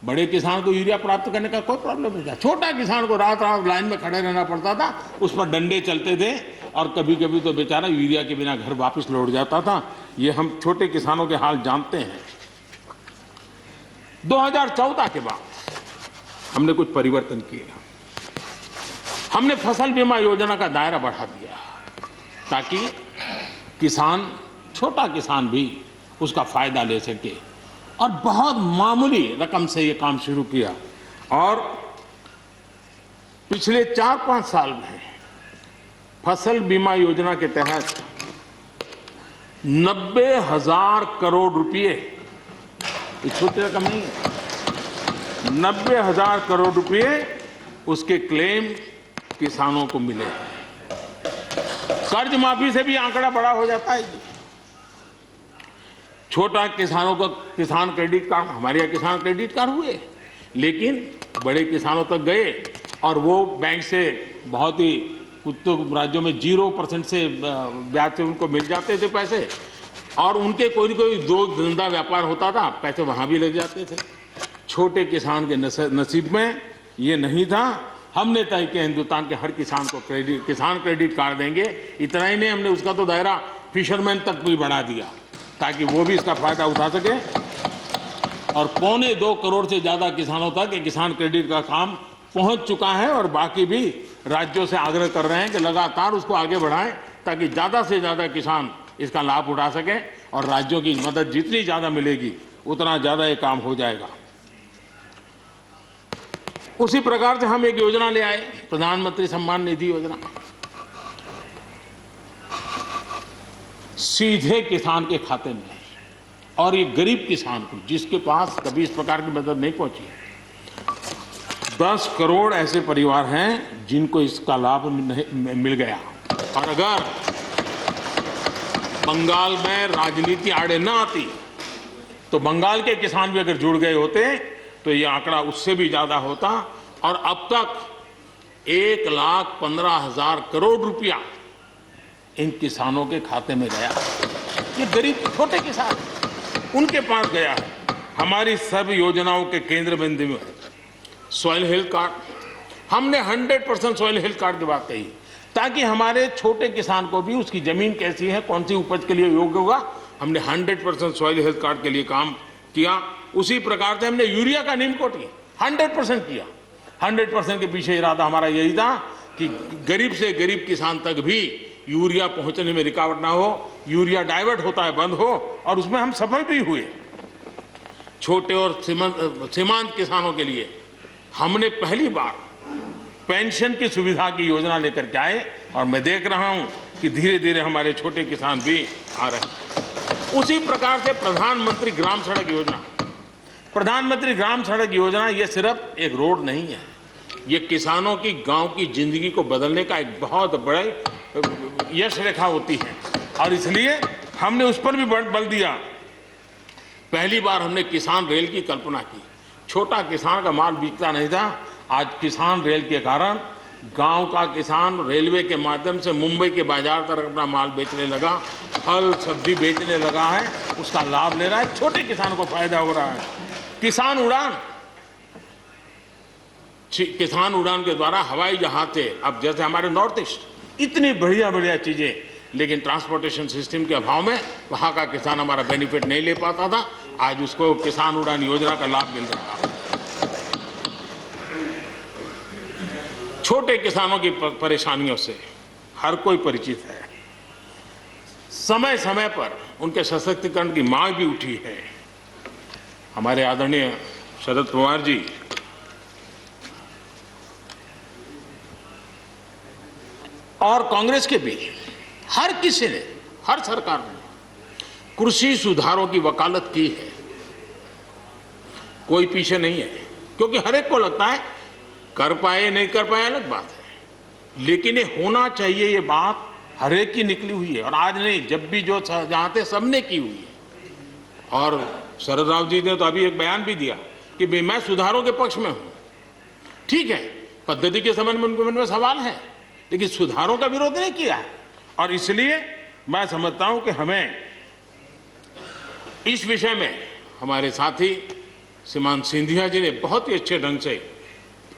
बड़े किसान को यूरिया प्राप्त करने का कोई प्रॉब्लम नहीं था, छोटा किसान को रात रात लाइन में खड़े रहना पड़ता था, उस पर डंडे चलते थे और कभी कभी तो बेचारा यूरिया के बिना घर वापस लौट जाता था। ये हम छोटे किसानों के हाल जानते हैं। 2014 के बाद हमने कुछ परिवर्तन किए। हमने फसल बीमा योजना का दायरा बढ़ा दिया ताकि किसान, छोटा किसान भी उसका फायदा ले सके, और बहुत मामूली रकम से ये काम शुरू किया। और पिछले 4-5 साल में फसल बीमा योजना के तहत 90,000 करोड़ रुपए, ये छोटी रकम नहीं है, 90,000 करोड़ रुपए उसके क्लेम किसानों को मिले। कर्ज माफी से भी आंकड़ा बड़ा हो जाता है। छोटा किसानों का किसान क्रेडिट कार्ड, हमारे यहाँ किसान क्रेडिट कार्ड हुए, लेकिन बड़े किसानों तक गए और वो बैंक से बहुत ही, कुछ तो राज्यों में 0% से ब्याज से उनको मिल जाते थे पैसे, और उनके कोई न कोई दो धंधा व्यापार होता था, पैसे वहाँ भी लग जाते थे। छोटे किसान के नसीब में ये नहीं था। हमने तय किया हिंदुस्तान के हर किसान को किसान क्रेडिट कार्ड देंगे। इतना ही नहीं, हमने उसका तो दायरा फिशरमैन तक भी बढ़ा दिया ताकि वो भी इसका फायदा उठा सके। और 2.25 करोड़ से ज़्यादा किसानों तक ये किसान क्रेडिट का काम पहुंच चुका है, और बाकी भी राज्यों से आग्रह कर रहे हैं कि लगातार उसको आगे बढ़ाएं ताकि ज़्यादा से ज़्यादा किसान इसका लाभ उठा सकें, और राज्यों की मदद जितनी ज़्यादा मिलेगी उतना ज़्यादा ये काम हो जाएगा। उसी प्रकार से हम एक योजना ले आए, प्रधानमंत्री सम्मान निधि योजना। सीधे किसान के खाते में, और ये गरीब किसान को, जिसके पास कभी इस प्रकार की मदद नहीं पहुंची। 10 करोड़ ऐसे परिवार हैं जिनको इसका लाभ मिल गया। और अगर बंगाल में राजनीति आड़े न आती तो बंगाल के किसान भी अगर जुड़ गए होते तो ये आंकड़ा उससे भी ज्यादा होता। और अब तक 1,15,000 करोड़ रुपया इन किसानों के खाते में गया। ये गरीब छोटे किसान, उनके पास गया है। हमारी सब योजनाओं के केंद्र बिंदु में सॉइल हेल्थ कार्ड, हमने 100% सॉइल हेल्थ कार्ड की बात कही ताकि हमारे छोटे किसान को भी उसकी जमीन कैसी है, कौन सी उपज के लिए योग्य होगा। हमने 100% सॉइल हेल्थ कार्ड के लिए काम किया। उसी प्रकार से हमने यूरिया का निमकोटी 100% किया। 100% के पीछे इरादा हमारा यही था कि गरीब से गरीब किसान तक भी यूरिया पहुंचने में रुकावट ना हो, यूरिया डाइवर्ट होता है बंद हो, और उसमें हम सफल भी हुए। छोटे और सीमांत किसानों के लिए हमने पहली बार पेंशन की सुविधा की योजना लेकर के आए और मैं देख रहा हूं कि धीरे धीरे हमारे छोटे किसान भी आ रहे हैं। उसी प्रकार से प्रधानमंत्री ग्राम सड़क योजना ये सिर्फ एक रोड नहीं है, ये किसानों की गांव की जिंदगी को बदलने का एक बहुत बड़े यश रेखा होती है और इसलिए हमने उस पर भी बल दिया। पहली बार हमने किसान रेल की कल्पना की। छोटा किसान का माल बिकता नहीं था, आज किसान रेल के कारण गांव का किसान रेलवे के माध्यम से मुंबई के बाजार तक अपना माल बेचने लगा, फल सब्जी बेचने लगा है, उसका लाभ ले रहा है, छोटे किसान को फायदा हो रहा है। किसान उड़ान के द्वारा हवाई जहाज से अब जैसे हमारे नॉर्थ ईस्ट इतनी बढ़िया बढ़िया चीजें, लेकिन ट्रांसपोर्टेशन सिस्टम के अभाव में वहां का किसान हमारा बेनिफिट नहीं ले पाता था, आज उसको किसान उड़ान योजना का लाभ मिल रहा है। छोटे किसानों की परेशानियों से हर कोई परिचित है। समय समय पर उनके सशक्तिकरण की मांग भी उठी है। हमारे आदरणीय शरद पवार जी और कांग्रेस के भी हर किसी ने, हर सरकार ने कृषि सुधारों की वकालत की है। कोई पीछे नहीं है, क्योंकि हर एक को लगता है कर पाए नहीं कर पाए अलग बात है, लेकिन ये होना चाहिए, ये बात हर एक की निकली हुई है और आज नहीं, जब भी जो चाहते सबने की हुई है। और शरद राव जी ने तो अभी एक बयान भी दिया कि मैं सुधारों के पक्ष में हूं। ठीक है, पद्धति के संबंध में उनके मन में सवाल है, लेकिन सुधारों का विरोध नहीं किया है और इसलिए मैं समझता हूं कि हमें इस विषय में हमारे साथी श्रीमान सिंधिया जी ने बहुत ही अच्छे ढंग से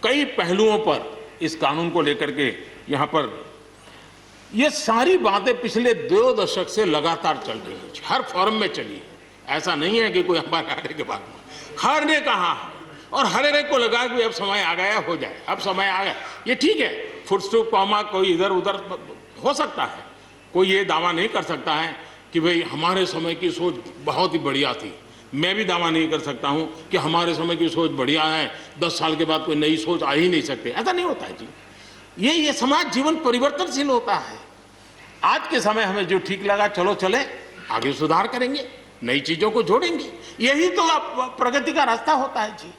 कई पहलुओं पर इस कानून को लेकर के यहाँ पर ये सारी बातें पिछले 2 दशक से लगातार चल रही है, हर फोरम में चली है। ऐसा नहीं है कि कोई हमारे आने के बाद हर ने कहा और हर एक को लगा कि अब समय आ गया, हो जाए, अब समय आ गया। ये ठीक है, फुट स्टॉप कॉमा कोई इधर उधर हो सकता है, कोई ये दावा नहीं कर सकता है कि भाई हमारे समय की सोच बहुत ही बढ़िया थी। मैं भी दावा नहीं कर सकता हूं कि हमारे समय की सोच बढ़िया है, 10 साल के बाद कोई नई सोच आ ही नहीं सकती। ऐसा नहीं होता है जी। ये समाज जीवन परिवर्तनशील होता है। आज के समय हमें जो ठीक लगा चलो चले, आगे सुधार करेंगे, नई चीजों को जोड़ेंगे, यही तो प्रगति का रास्ता होता है जी।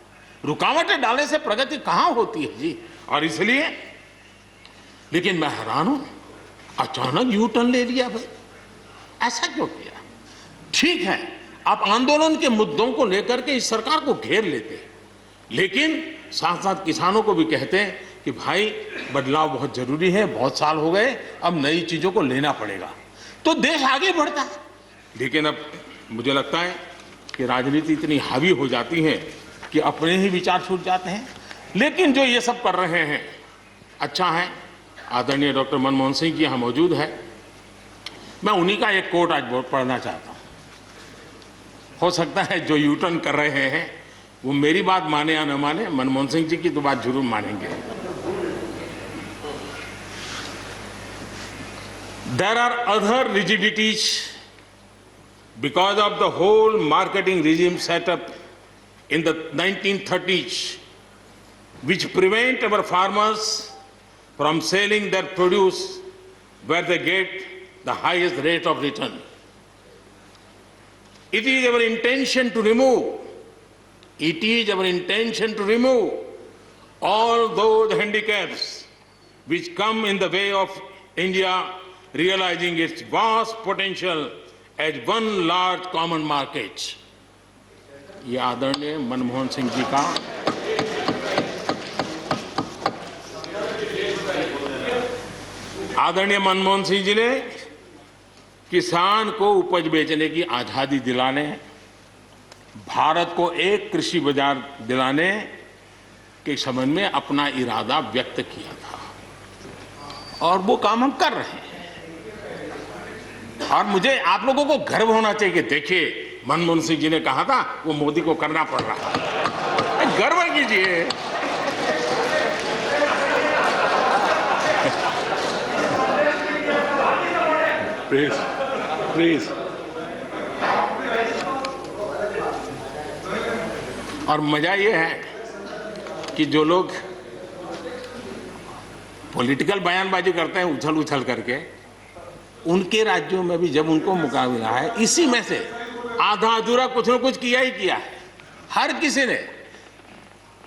रुकावटें डालने से प्रगति कहां होती है जी। और इसलिए लेकिन मैं हैरान हूं, अचानक यू टर्न ले लिया भाई, ऐसा क्यों किया? ठीक है, आप आंदोलन के मुद्दों को लेकर के इस सरकार को घेर लेते, लेकिन साथ साथ किसानों को भी कहते हैं कि भाई बदलाव बहुत जरूरी है, बहुत साल हो गए, अब नई चीजों को लेना पड़ेगा, तो देश आगे बढ़ता है। लेकिन अब मुझे लगता है कि राजनीति इतनी हावी हो जाती है कि अपने ही विचार छूट जाते हैं। लेकिन जो ये सब कर रहे हैं अच्छा है। आदरणीय डॉक्टर मनमोहन सिंह जी यहाँ मौजूद है, मैं उन्हीं का एक कोट आज पढ़ना चाहता हूँ। हो सकता है जो यू टर्न कर रहे हैं वो मेरी बात माने या न माने, मनमोहन सिंह जी की तो बात जरूर मानेंगे। There are other rigidities because of the whole marketing regime set up in the 1930s, which prevent our farmers from selling their produce where they get the highest rate of return. It is our intention to remove all those handicaps which come in the way of India realizing its vast potential as one large common market. ये आदरणीय मनमोहन सिंह जी का आदरणीय मनमोहन सिंह जी ने किसान को उपज बेचने की आजादी दिलाने, भारत को एक कृषि बाजार दिलाने के संबंध में अपना इरादा व्यक्त किया था और वो काम हम कर रहे हैं। और मुझे आप लोगों को गर्व होना चाहिए कि देखिए मनमोहन सिंह जी ने कहा था वो मोदी को करना पड़ रहा है, गर्व कीजिए। प्लीज और मजा ये है कि जो लोग पॉलिटिकल बयानबाजी करते हैं उछल उछल करके, उनके राज्यों में भी जब उनको मुकाबला है, इसी में से आधा अधूरा कुछ न कुछ किया ही किया है हर किसी ने।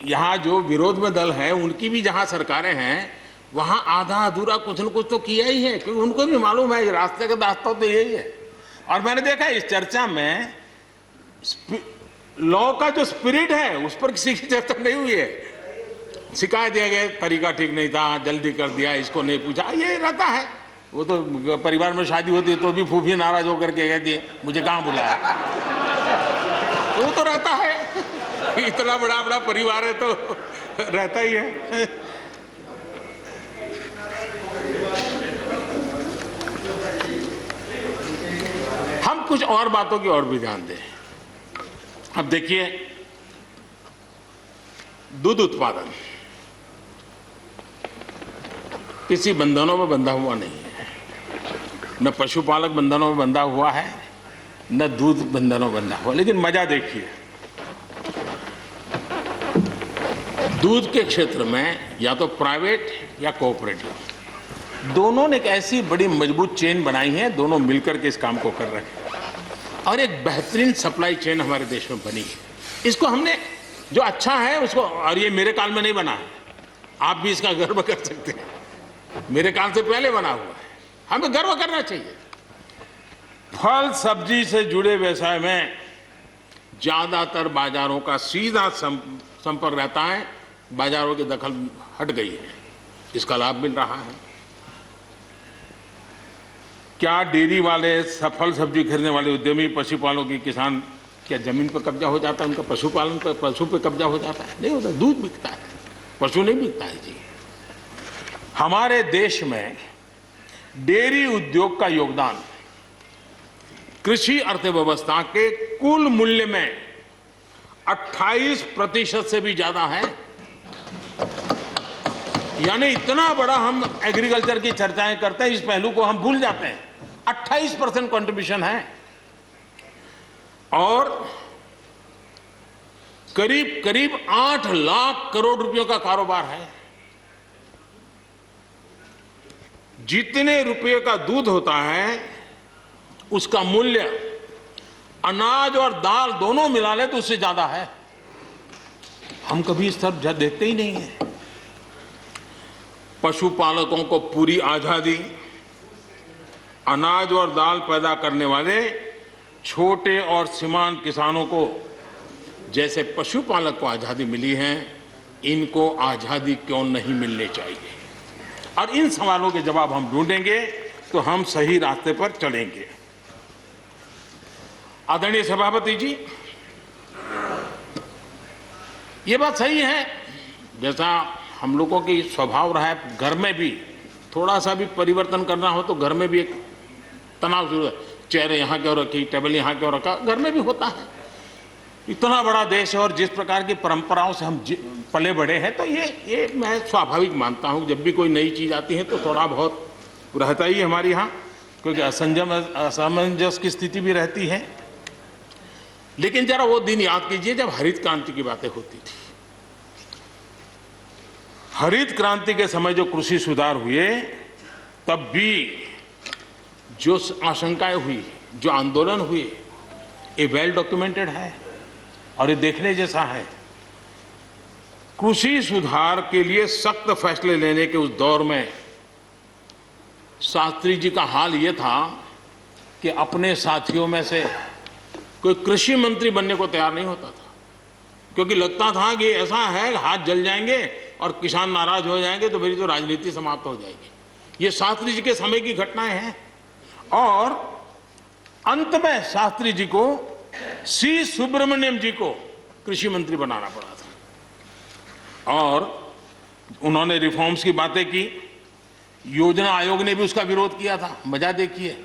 यहाँ जो विरोध में दल है उनकी भी जहाँ सरकारें हैं वहाँ आधा अधूरा कुछ न कुछ तो किया ही है, क्योंकि उनको भी मालूम है रास्ते का रास्ता तो यही है। और मैंने देखा इस चर्चा में लॉ का जो स्पिरिट है उस पर किसी की चर्चा नहीं हुई है। शिकायत दिया गया तरीका ठीक नहीं था, जल्दी कर दिया, इसको नहीं पूछा, ये रहता है। वो तो परिवार में शादी होती है तो भी फूफी नाराज होकर के कहती है मुझे कहाँ बुलाया। वो तो रहता है, इतना बड़ा बड़ा परिवार है तो रहता ही है। हम कुछ और बातों की ओर भी ध्यान दें। अब देखिए, दूध उत्पादन किसी बंधनों में बंधा हुआ नहीं है, न पशुपालक बंधनों में बंधा हुआ है, न दूध बंधनों में बंधा हुआ। लेकिन मजा देखिए, दूध के क्षेत्र में या तो प्राइवेट या कोऑपरेटिव, दोनों ने एक ऐसी बड़ी मजबूत चेन बनाई है, दोनों मिलकर के इस काम को कर रहे हैं और एक बेहतरीन सप्लाई चेन हमारे देश में बनी है। इसको हमने जो अच्छा है उसको, और ये मेरे काल में नहीं बना है, आप भी इसका गर्व कर सकते हैं, मेरे काल से पहले बना हुआ है, हमें गर्व करना चाहिए। फल सब्जी से जुड़े व्यवसाय में ज्यादातर बाजारों का सीधा संपर्क रहता है, बाजारों की दखल हट गई है, इसका लाभ मिल रहा है। क्या डेयरी वाले, फल सब्जी खरीदने वाले उद्यमी, पशुपालकों की किसान, क्या जमीन पर कब्जा हो जाता है उनका? पशुपालन पर, पशु पे कब्जा हो जाता है? नहीं होता, दूध बिकता है, पशु नहीं बिकता है जी। हमारे देश में डेयरी उद्योग का योगदान कृषि अर्थव्यवस्था के कुल मूल्य में 28% से भी ज्यादा है। यानी इतना बड़ा हम एग्रीकल्चर की चर्चाएं करते हैं, इस पहलू को हम भूल जाते हैं। 28% कंट्रीब्यूशन है और करीब करीब 8 लाख करोड़ रुपयों का कारोबार है। जितने रुपये का दूध होता है उसका मूल्य अनाज और दाल दोनों मिला ले तो उससे ज्यादा है। हम कभी इस तरफ देखते ही नहीं है। पशुपालकों को पूरी आजादी, अनाज और दाल पैदा करने वाले छोटे और सीमांत किसानों को जैसे पशुपालक को आजादी मिली है, इनको आजादी क्यों नहीं मिलनी चाहिए? और इन सवालों के जवाब हम ढूंढेंगे तो हम सही रास्ते पर चलेंगे। आदरणीय सभापति जी, ये बात सही है, जैसा हम लोगों की स्वभाव रहा है, घर में भी थोड़ा सा भी परिवर्तन करना हो तो घर में भी एक तनाव शुरू है। चेयर यहाँ क्यों रखी, टेबल यहाँ क्यों रखा, घर में भी होता है। इतना बड़ा देश है और जिस प्रकार की परंपराओं से हम पले बड़े हैं, तो ये मैं स्वाभाविक मानता हूँ। जब भी कोई नई चीज आती है तो थोड़ा बहुत रहता ही हमारे यहाँ, क्योंकि असमंजस की स्थिति भी रहती है। लेकिन जरा वो दिन याद कीजिए जब हरित क्रांति की बातें होती थी। हरित क्रांति के समय जो कृषि सुधार हुए, तब भी जो आशंकाएं हुई, जो आंदोलन हुए, ये वेल डॉक्यूमेंटेड है और ये देखने जैसा है। कृषि सुधार के लिए सख्त फैसले लेने के उस दौर में शास्त्री जी का हाल ये था कि अपने साथियों में से कोई कृषि मंत्री बनने को तैयार नहीं होता था, क्योंकि लगता था कि ऐसा है हाथ जल जाएंगे और किसान नाराज हो जाएंगे तो मेरी तो राजनीति समाप्त हो जाएगी। ये शास्त्री जी के समय की घटनाएं हैं। और अंत में शास्त्री जी को सी सुब्रमण्यम जी को कृषि मंत्री बनाना पड़ा था और उन्होंने रिफॉर्म्स की बातें की। योजना आयोग ने भी उसका विरोध किया था। मजा देखिए,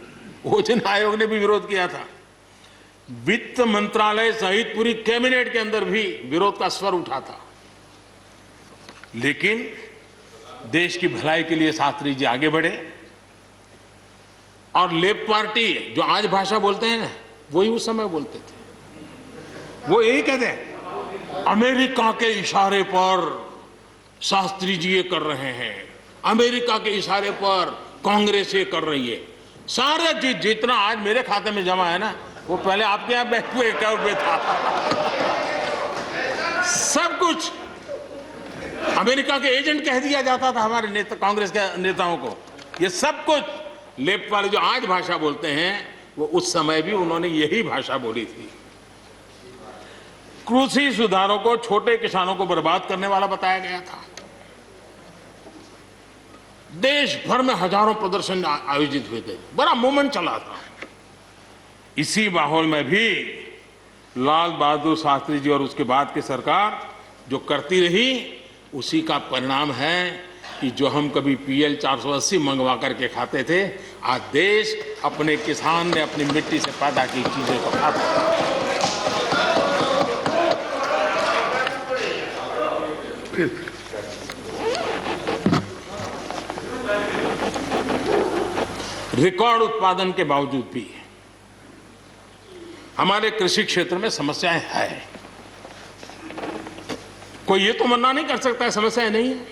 योजना आयोग ने भी विरोध किया था। वित्त मंत्रालय सहित पूरी कैबिनेट के अंदर भी विरोध का स्वर उठा था। लेकिन देश की भलाई के लिए शास्त्री जी आगे बढ़े और लेफ्ट पार्टी जो आज भाषा बोलते हैं ना, वही उस समय बोलते थे। वो यही कहते हैं, अमेरिका के इशारे पर शास्त्री जी ये कर रहे हैं, अमेरिका के इशारे पर कांग्रेस ये कर रही है। सारे जितना आज मेरे खाते में जमा है ना, वो पहले आपके यहाँ बैंक में अकाउंट में था। सब कुछ अमेरिका के एजेंट कह दिया जाता था हमारे नेता, कांग्रेस के नेताओं को। ये सब कुछ लेफ्ट वाले जो आज भाषा बोलते हैं, वो उस समय भी उन्होंने यही भाषा बोली थी। कृषि सुधारों को छोटे किसानों को बर्बाद करने वाला बताया गया था। देश भर में हजारों प्रदर्शन आयोजित हुए थे, बड़ा मूवमेंट चला था। इसी माहौल में भी लाल बहादुर शास्त्री जी और उसके बाद की सरकार जो करती रही, उसी का परिणाम है कि जो हम कभी PL 480 मंगवा करके खाते थे, आज देश अपने किसान ने अपनी मिट्टी से पैदा की चीजें को खाता है। रिकॉर्ड उत्पादन के बावजूद भी हमारे कृषि क्षेत्र में समस्याएं हैं। कोई ये तो मना नहीं कर सकता है समस्याएं नहीं है,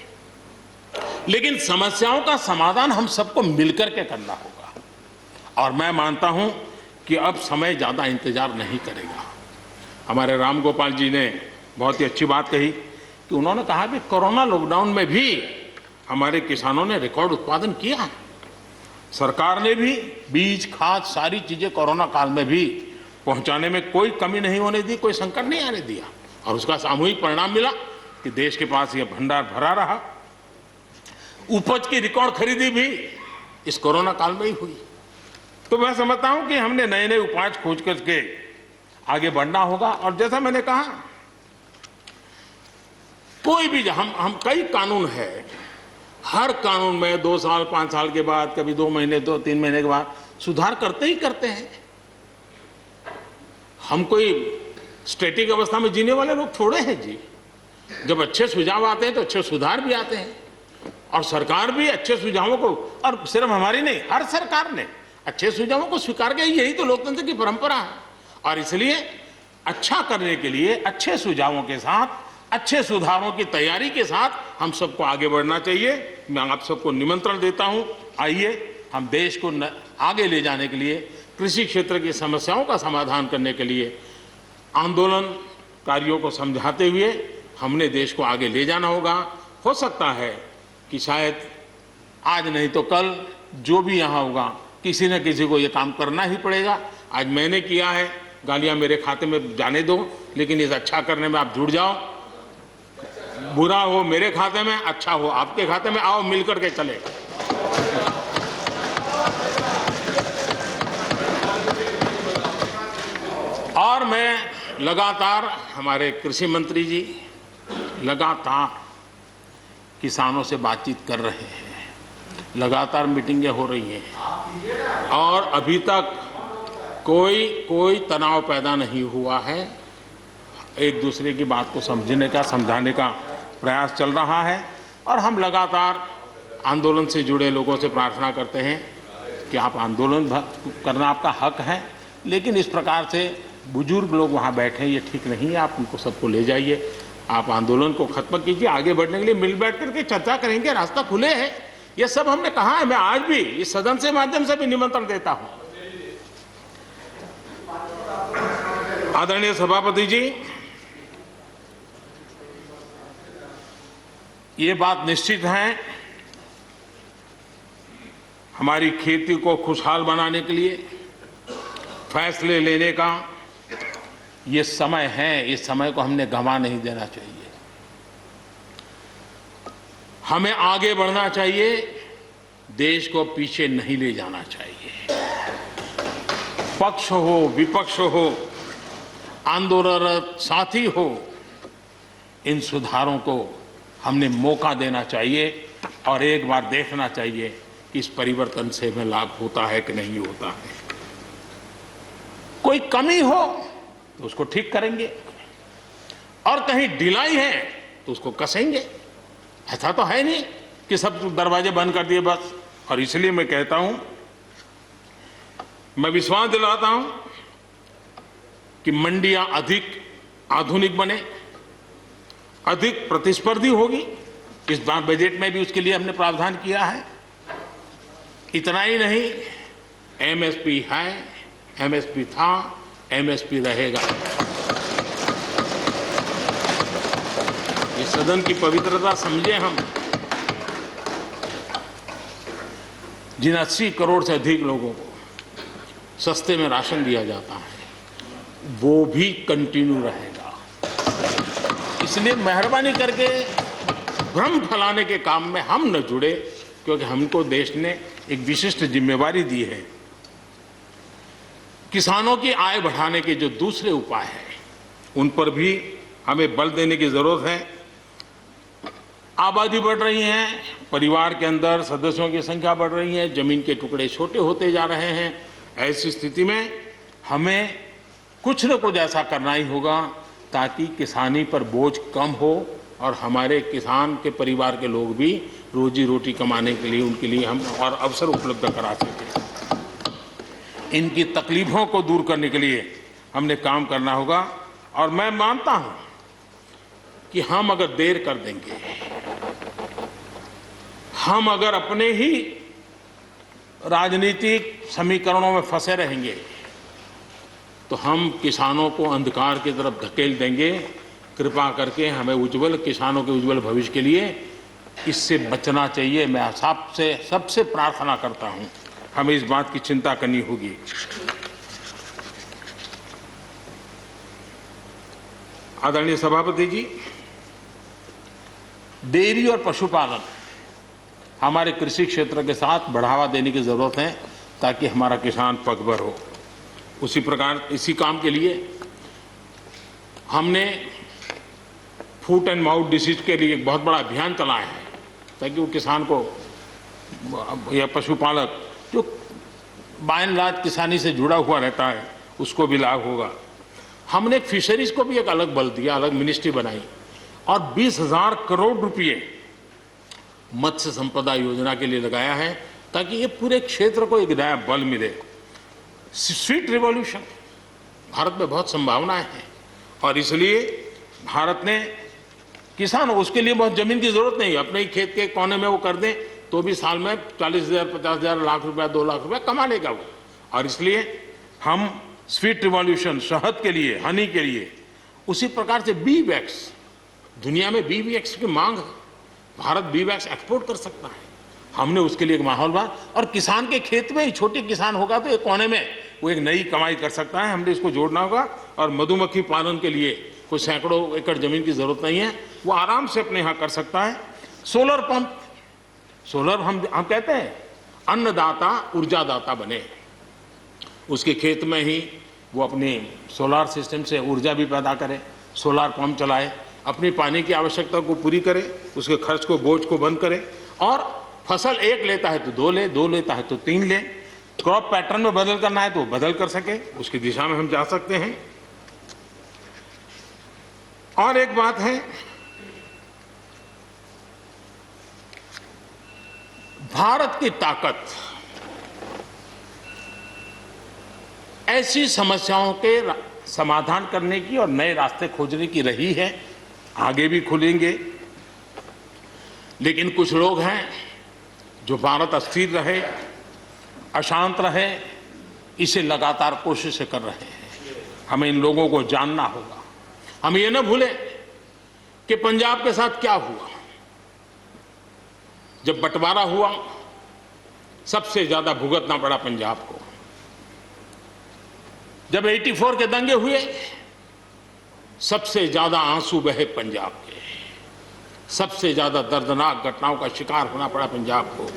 लेकिन समस्याओं का समाधान हम सबको मिलकर के करना होगा। और मैं मानता हूं कि अब समय ज्यादा इंतजार नहीं करेगा। हमारे राम गोपाल जी ने बहुत ही अच्छी बात कही कि उन्होंने कहा कि कोरोना लॉकडाउन में भी हमारे किसानों ने रिकॉर्ड उत्पादन किया। सरकार ने भी बीज, खाद, सारी चीजें कोरोना काल में भी पहुंचाने में कोई कमी नहीं होने दी, कोई संकट नहीं आने दिया, और उसका सामूहिक परिणाम मिला कि देश के पास यह भंडार भरा रहा। उपज की रिकॉर्ड खरीदी भी इस कोरोना काल में ही हुई। तो मैं समझता हूं कि हमने नए नए उपाय खोज करके आगे बढ़ना होगा। और जैसा मैंने कहा, कोई भी हम कई कानून है, हर कानून में 2 साल 5 साल के बाद, कभी 2 महीने 2-3 महीने के बाद सुधार करते ही करते हैं। हम कोई स्टैटिक अवस्था में जीने वाले लोग थोड़े हैं जी। जब अच्छे सुझाव आते हैं तो अच्छे सुधार भी आते हैं, और सरकार भी अच्छे सुझावों को, और सिर्फ हमारी नहीं, हर सरकार ने अच्छे सुझावों को स्वीकार किया। यही तो लोकतंत्र की परंपरा है। और इसलिए अच्छा करने के लिए अच्छे सुझावों के साथ, अच्छे सुधारों की तैयारी के साथ हम सबको आगे बढ़ना चाहिए। मैं आप सबको निमंत्रण देता हूं, आइए हम देश को आगे ले जाने के लिए, कृषि क्षेत्र की समस्याओं का समाधान करने के लिए आंदोलनकारियों को समझाते हुए हमने देश को आगे ले जाना होगा। हो सकता है कि शायद आज नहीं तो कल जो भी यहाँ होगा, किसी न किसी को ये काम करना ही पड़ेगा। आज मैंने किया है, गालियाँ मेरे खाते में जाने दो, लेकिन इस अच्छा करने में आप जुड़ जाओ। बुरा हो मेरे खाते में, अच्छा हो आपके खाते में, आओ मिलकर के चले। और मैं लगातार, हमारे कृषि मंत्री जी लगातार किसानों से बातचीत कर रहे हैं, लगातार मीटिंगें हो रही हैं, और अभी तक कोई तनाव पैदा नहीं हुआ है। एक दूसरे की बात को समझने का, समझाने का प्रयास चल रहा है। और हम लगातार आंदोलन से जुड़े लोगों से प्रार्थना करते हैं कि आप आंदोलन करना आपका हक है, लेकिन इस प्रकार से बुजुर्ग लोग वहाँ बैठे, ये ठीक नहीं है। आप उनको सबको ले जाइए, आप आंदोलन को खत्म कीजिए। आगे बढ़ने के लिए मिल बैठ करके चर्चा करेंगे, रास्ता खुले है। ये सब हमने कहा है। मैं आज भी इस सदन से माध्यम से भी निमंत्रण देता हूं। आदरणीय सभापति जी, ये बात निश्चित है, हमारी खेती को खुशहाल बनाने के लिए फैसले लेने का ये समय है। इस समय को हमने गंवा नहीं देना चाहिए। हमें आगे बढ़ना चाहिए, देश को पीछे नहीं ले जाना चाहिए। पक्ष हो, विपक्ष हो, आंदोलनरत साथी हो, इन सुधारों को हमने मौका देना चाहिए और एक बार देखना चाहिए कि इस परिवर्तन से हमें लाभ होता है कि नहीं होता है। कोई कमी हो तो उसको ठीक करेंगे, और कहीं ढिलाई है तो उसको कसेंगे। ऐसा तो है नहीं कि सब दरवाजे बंद कर दिए बस। और इसलिए मैं कहता हूं, मैं विश्वास दिलाता हूं कि मंडियां अधिक आधुनिक बने, अधिक प्रतिस्पर्धी होगी। इस बार बजट में भी उसके लिए हमने प्रावधान किया है। इतना ही नहीं, एमएसपी है, एमएसपी था, एमएसपी रहेगा। इस सदन की पवित्रता समझे हम। जिन 80 करोड़ से अधिक लोगों को सस्ते में राशन दिया जाता है, वो भी कंटिन्यू रहेगा। इसलिए मेहरबानी करके भ्रम फैलाने के काम में हम न जुड़े, क्योंकि हमको देश ने एक विशिष्ट जिम्मेवारी दी है। किसानों की आय बढ़ाने के जो दूसरे उपाय हैं, उन पर भी हमें बल देने की जरूरत है। आबादी बढ़ रही है, परिवार के अंदर सदस्यों की संख्या बढ़ रही है, जमीन के टुकड़े छोटे होते जा रहे हैं। ऐसी स्थिति में हमें कुछ न कुछ ऐसा करना ही होगा ताकि किसानी पर बोझ कम हो और हमारे किसान के परिवार के लोग भी रोजी रोटी कमाने के लिए, उनके लिए हम और अवसर उपलब्ध करा सकें। इनकी तकलीफों को दूर करने के लिए हमने काम करना होगा। और मैं मानता हूं कि हम अगर देर कर देंगे, हम अगर अपने ही राजनीतिक समीकरणों में फंसे रहेंगे, तो हम किसानों को अंधकार की तरफ धकेल देंगे। कृपा करके हमें उज्जवल किसानों के उज्जवल भविष्य के लिए इससे बचना चाहिए। मैं सबसे प्रार्थना करता हूं, हमें इस बात की चिंता करनी होगी। आदरणीय सभापति जी, डेयरी और पशुपालन हमारे कृषि क्षेत्र के साथ बढ़ावा देने की जरूरत है ताकि हमारा किसान पगभर हो। उसी प्रकार इसी काम के लिए हमने फूट एंड माउथ डिसीज के लिए एक बहुत बड़ा अभियान चलाया है ताकि वो किसान को या पशुपालक जो बाय एंड लार्ज किसानी से जुड़ा हुआ रहता है उसको भी लाभ होगा। हमने फिशरीज को भी एक अलग बल दिया, अलग मिनिस्ट्री बनाई और 20,000 करोड़ रुपए मत्स्य संपदा योजना के लिए लगाया है ताकि ये पूरे क्षेत्र को एक नया बल मिले। स्वीट रिवॉल्यूशन, भारत में बहुत संभावनाएं हैं और इसलिए भारत ने किसानों, उसके लिए बहुत जमीन की जरूरत नहीं, अपने ही खेत के कोने में वो कर दें तो भी साल में 40,000, 50,000, लाख रुपया, 2 लाख रुपया कमा लेगा वो। और इसलिए हम स्वीट रिवॉल्यूशन, शहद के लिए, हनी के लिए, उसी प्रकार से बी वैक्स, दुनिया में बी वैक्स की मांग है, भारत बी वैक्स एक्सपोर्ट कर सकता है। हमने उसके लिए एक माहौल बना और किसान के खेत में ही छोटे किसान होगा तो एक कोने में वो एक नई कमाई कर सकता है। हमने इसको जोड़ना होगा। और मधुमक्खी पालन के लिए कोई सैकड़ों एकड़ जमीन की जरूरत नहीं है, वो आराम से अपने यहाँ कर सकता है। सोलर पंप, सोलर हम कहते हैं अन्नदाता ऊर्जादाता बने, उसके खेत में ही वो अपने सोलार सिस्टम से ऊर्जा भी पैदा करे, सोलार पंप चलाए, अपनी पानी की आवश्यकता को पूरी करे, उसके खर्च को, बोझ को बंद करे और फसल एक लेता है तो 2 ले, 2 लेता है तो 3 ले। क्रॉप पैटर्न में बदल करना है तो बदल कर सके, उसकी दिशा में हम जा सकते हैं। और एक बात है, भारत की ताकत ऐसी समस्याओं के समाधान करने की और नए रास्ते खोजने की रही है, आगे भी खुलेंगे। लेकिन कुछ लोग हैं जो भारत अस्थिर रहे, अशांत रहे, इसे लगातार कोशिशें कर रहे हैं। हमें इन लोगों को जानना होगा। हम ये न भूलें कि पंजाब के साथ क्या हुआ। जब बंटवारा हुआ, सबसे ज्यादा भुगतना पड़ा पंजाब को। जब 84 के दंगे हुए, सबसे ज्यादा आंसू बहे पंजाब के, सबसे ज्यादा दर्दनाक घटनाओं का शिकार होना पड़ा पंजाब को।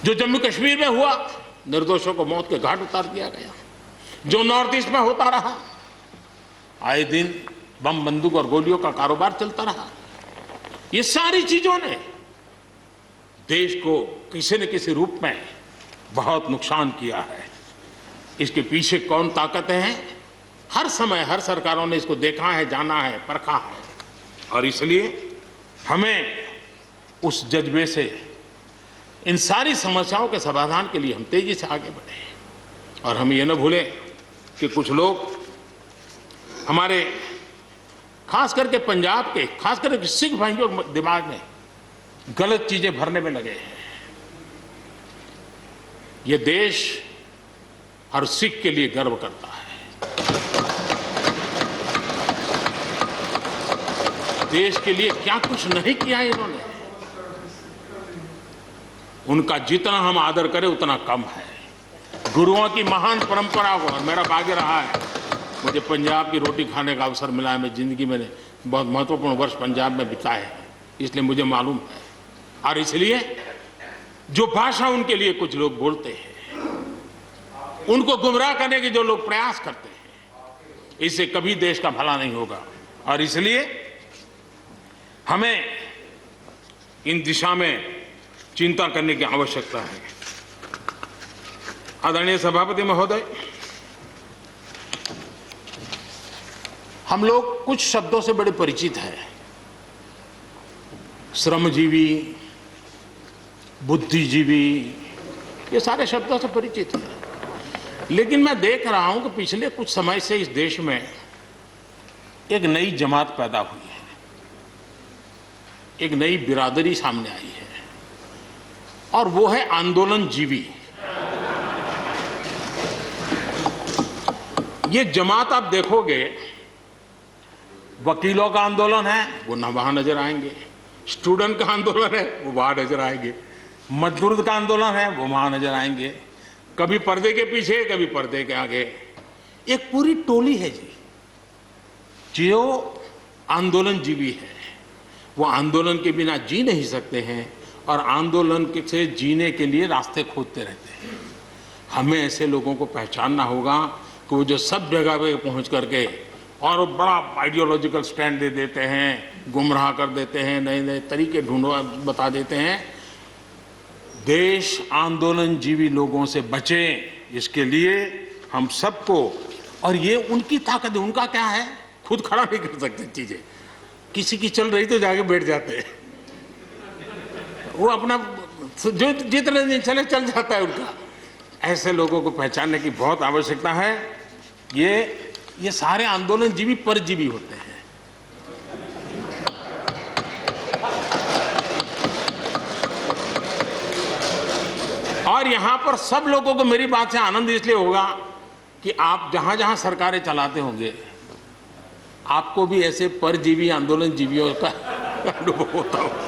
जो जम्मू कश्मीर में हुआ, निर्दोषों को मौत के घाट उतार दिया गया। जो नॉर्थ ईस्ट में होता रहा, आए दिन बम, बंदूक और गोलियों का कारोबार चलता रहा। ये सारी चीजों ने देश को किसी न किसी रूप में बहुत नुकसान किया है। इसके पीछे कौन ताकतें हैं, हर समय हर सरकारों ने इसको देखा है, जाना है, परखा है। और इसलिए हमें उस जज्बे से इन सारी समस्याओं के समाधान के लिए हम तेजी से आगे बढ़े। और हम ये न भूलें कि कुछ लोग हमारे खास करके पंजाब के, खास करके सिख भाइयों के दिमाग में गलत चीजें भरने में लगे हैं। ये देश हर सिख के लिए गर्व करता है। देश के लिए क्या कुछ नहीं किया इन्होंने। उनका जितना हम आदर करें उतना कम है। गुरुओं की महान परंपरा को, और मेरा भाग्य रहा है मुझे पंजाब की रोटी खाने का अवसर मिला है। मैं जिंदगी में बहुत महत्वपूर्ण वर्ष पंजाब में बिताए हैं, इसलिए मुझे मालूम है। और इसलिए जो भाषा उनके लिए कुछ लोग बोलते हैं, उनको गुमराह करने के जो लोग प्रयास करते हैं, इससे कभी देश का भला नहीं होगा। और इसलिए हमें इन दिशा में चिंता करने की आवश्यकता है। आदरणीय सभापति महोदय, हम लोग कुछ शब्दों से बड़े परिचित हैं। श्रमजीवी, बुद्धिजीवी, ये सारे शब्दों से परिचित हैं। लेकिन मैं देख रहा हूं कि पिछले कुछ समय से इस देश में एक नई जमात पैदा हुई है, एक नई बिरादरी सामने आई है, और वो है आंदोलनजीवी। ये जमात आप देखोगे, वकीलों का आंदोलन है वो ना वहां नजर आएंगे, स्टूडेंट का आंदोलन है वो वहां नजर आएंगे, मजदूर का आंदोलन है वो वहां नजर आएंगे, कभी पर्दे के पीछे कभी पर्दे के आगे। एक पूरी टोली है जी जो आंदोलनजीवी है। वो आंदोलन के बिना जी नहीं सकते हैं और आंदोलन से जीने के लिए रास्ते खोजते रहते हैं। हमें ऐसे लोगों को पहचानना होगा कि वो जो सब जगह पे पहुंच करके और बड़ा आइडियोलॉजिकल स्टैंड दे देते हैं, गुमराह कर देते हैं, नए नए तरीके बता देते हैं। देश आंदोलनजीवी लोगों से बचे, इसके लिए हम सबको, और ये उनकी ताकत है। उनका क्या है, खुद खड़ा नहीं कर सकते चीजें, किसी की चल रही तो जाके बैठ जाते हैं, वो अपना जो जितने दिन चले चल जाता है उनका। ऐसे लोगों को पहचानने की बहुत आवश्यकता है। ये सारे आंदोलनजीवी परजीवी होते हैं। और यहां पर सब लोगों को मेरी बात से आनंद इसलिए होगा कि आप जहां जहां सरकारें चलाते होंगे, आपको भी ऐसे परजीवी आंदोलनजीवियों का अनुभव होता होगा।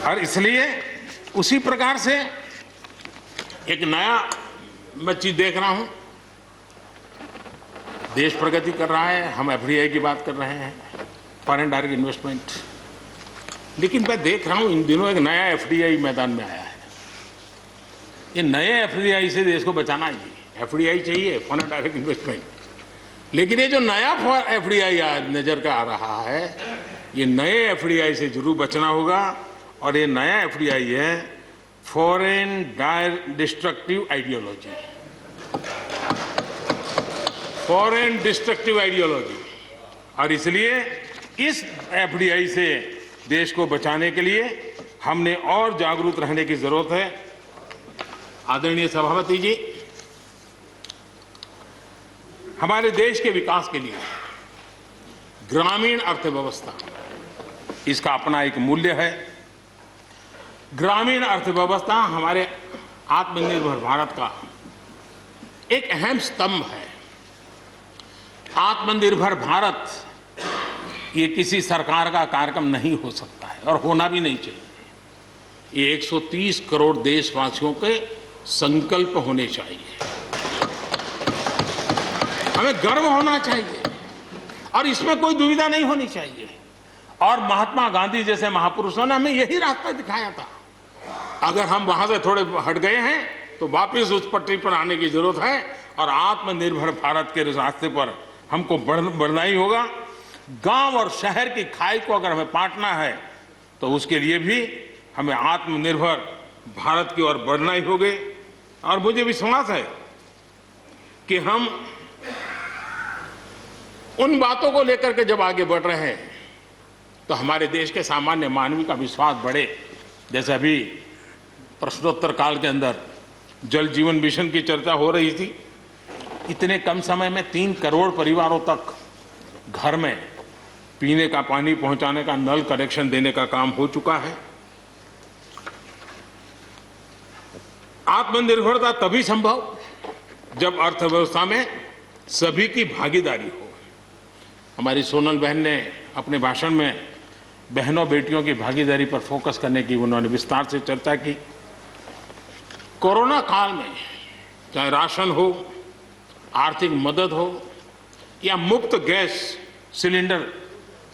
और इसलिए उसी प्रकार से एक नया मैं चीज देख रहा हूं, देश प्रगति कर रहा है, हम एफडीआई की बात कर रहे हैं, फॉरेन डायरेक्ट इन्वेस्टमेंट। लेकिन मैं देख रहा हूं इन दिनों एक नया एफडीआई मैदान में आया है। ये नए एफडीआई से देश को बचाना चाहिए। एफडीआई चाहिए, फॉरेन डायरेक्ट इन्वेस्टमेंट। लेकिन ये जो नया एफडीआई नजर का आ रहा है, ये नए एफडीआई से जरूर बचना होगा। और ये नया एफडीआई है foreign destructive ideology, foreign destructive ideology. और इसलिए इस एफडीआई से देश को बचाने के लिए हमने और जागरूक रहने की जरूरत है। आदरणीय सभापति जी, हमारे देश के विकास के लिए ग्रामीण अर्थव्यवस्था, इसका अपना एक मूल्य है। ग्रामीण अर्थव्यवस्था हमारे आत्मनिर्भर भारत का एक अहम स्तंभ है। आत्मनिर्भर भारत ये किसी सरकार का कार्यक्रम नहीं हो सकता है और होना भी नहीं चाहिए। ये 130 करोड़ देशवासियों के संकल्प होने चाहिए। हमें गर्व होना चाहिए और इसमें कोई दुविधा नहीं होनी चाहिए। और महात्मा गांधी जैसे महापुरुषों ने हमें यही रास्ता दिखाया था। अगर हम वहां से थोड़े हट गए हैं तो वापस उस पटरी पर आने की जरूरत है और आत्मनिर्भर भारत के रास्ते पर हमको बढ़ना ही होगा। गांव और शहर की खाई को अगर हमें पाटना है तो उसके लिए भी हमें आत्मनिर्भर भारत की ओर बढ़ना ही होगा। और मुझे विश्वास है कि हम उन बातों को लेकर के जब आगे बढ़ रहे हैं तो हमारे देश के सामान्य मानवी का विश्वास बढ़े। जैसे अभी प्रश्नोत्तर काल के अंदर जल जीवन मिशन की चर्चा हो रही थी। इतने कम समय में 3 करोड़ परिवारों तक घर में पीने का पानी पहुंचाने का नल कनेक्शन देने का काम हो चुका है। आत्मनिर्भरता तभी संभव जब अर्थव्यवस्था में सभी की भागीदारी हो। हमारी सोनल बहन ने अपने भाषण में बहनों बेटियों की भागीदारी पर फोकस करने की उन्होंने विस्तार से चर्चा की। कोरोना काल में चाहे राशन हो, आर्थिक मदद हो या मुफ्त गैस सिलेंडर,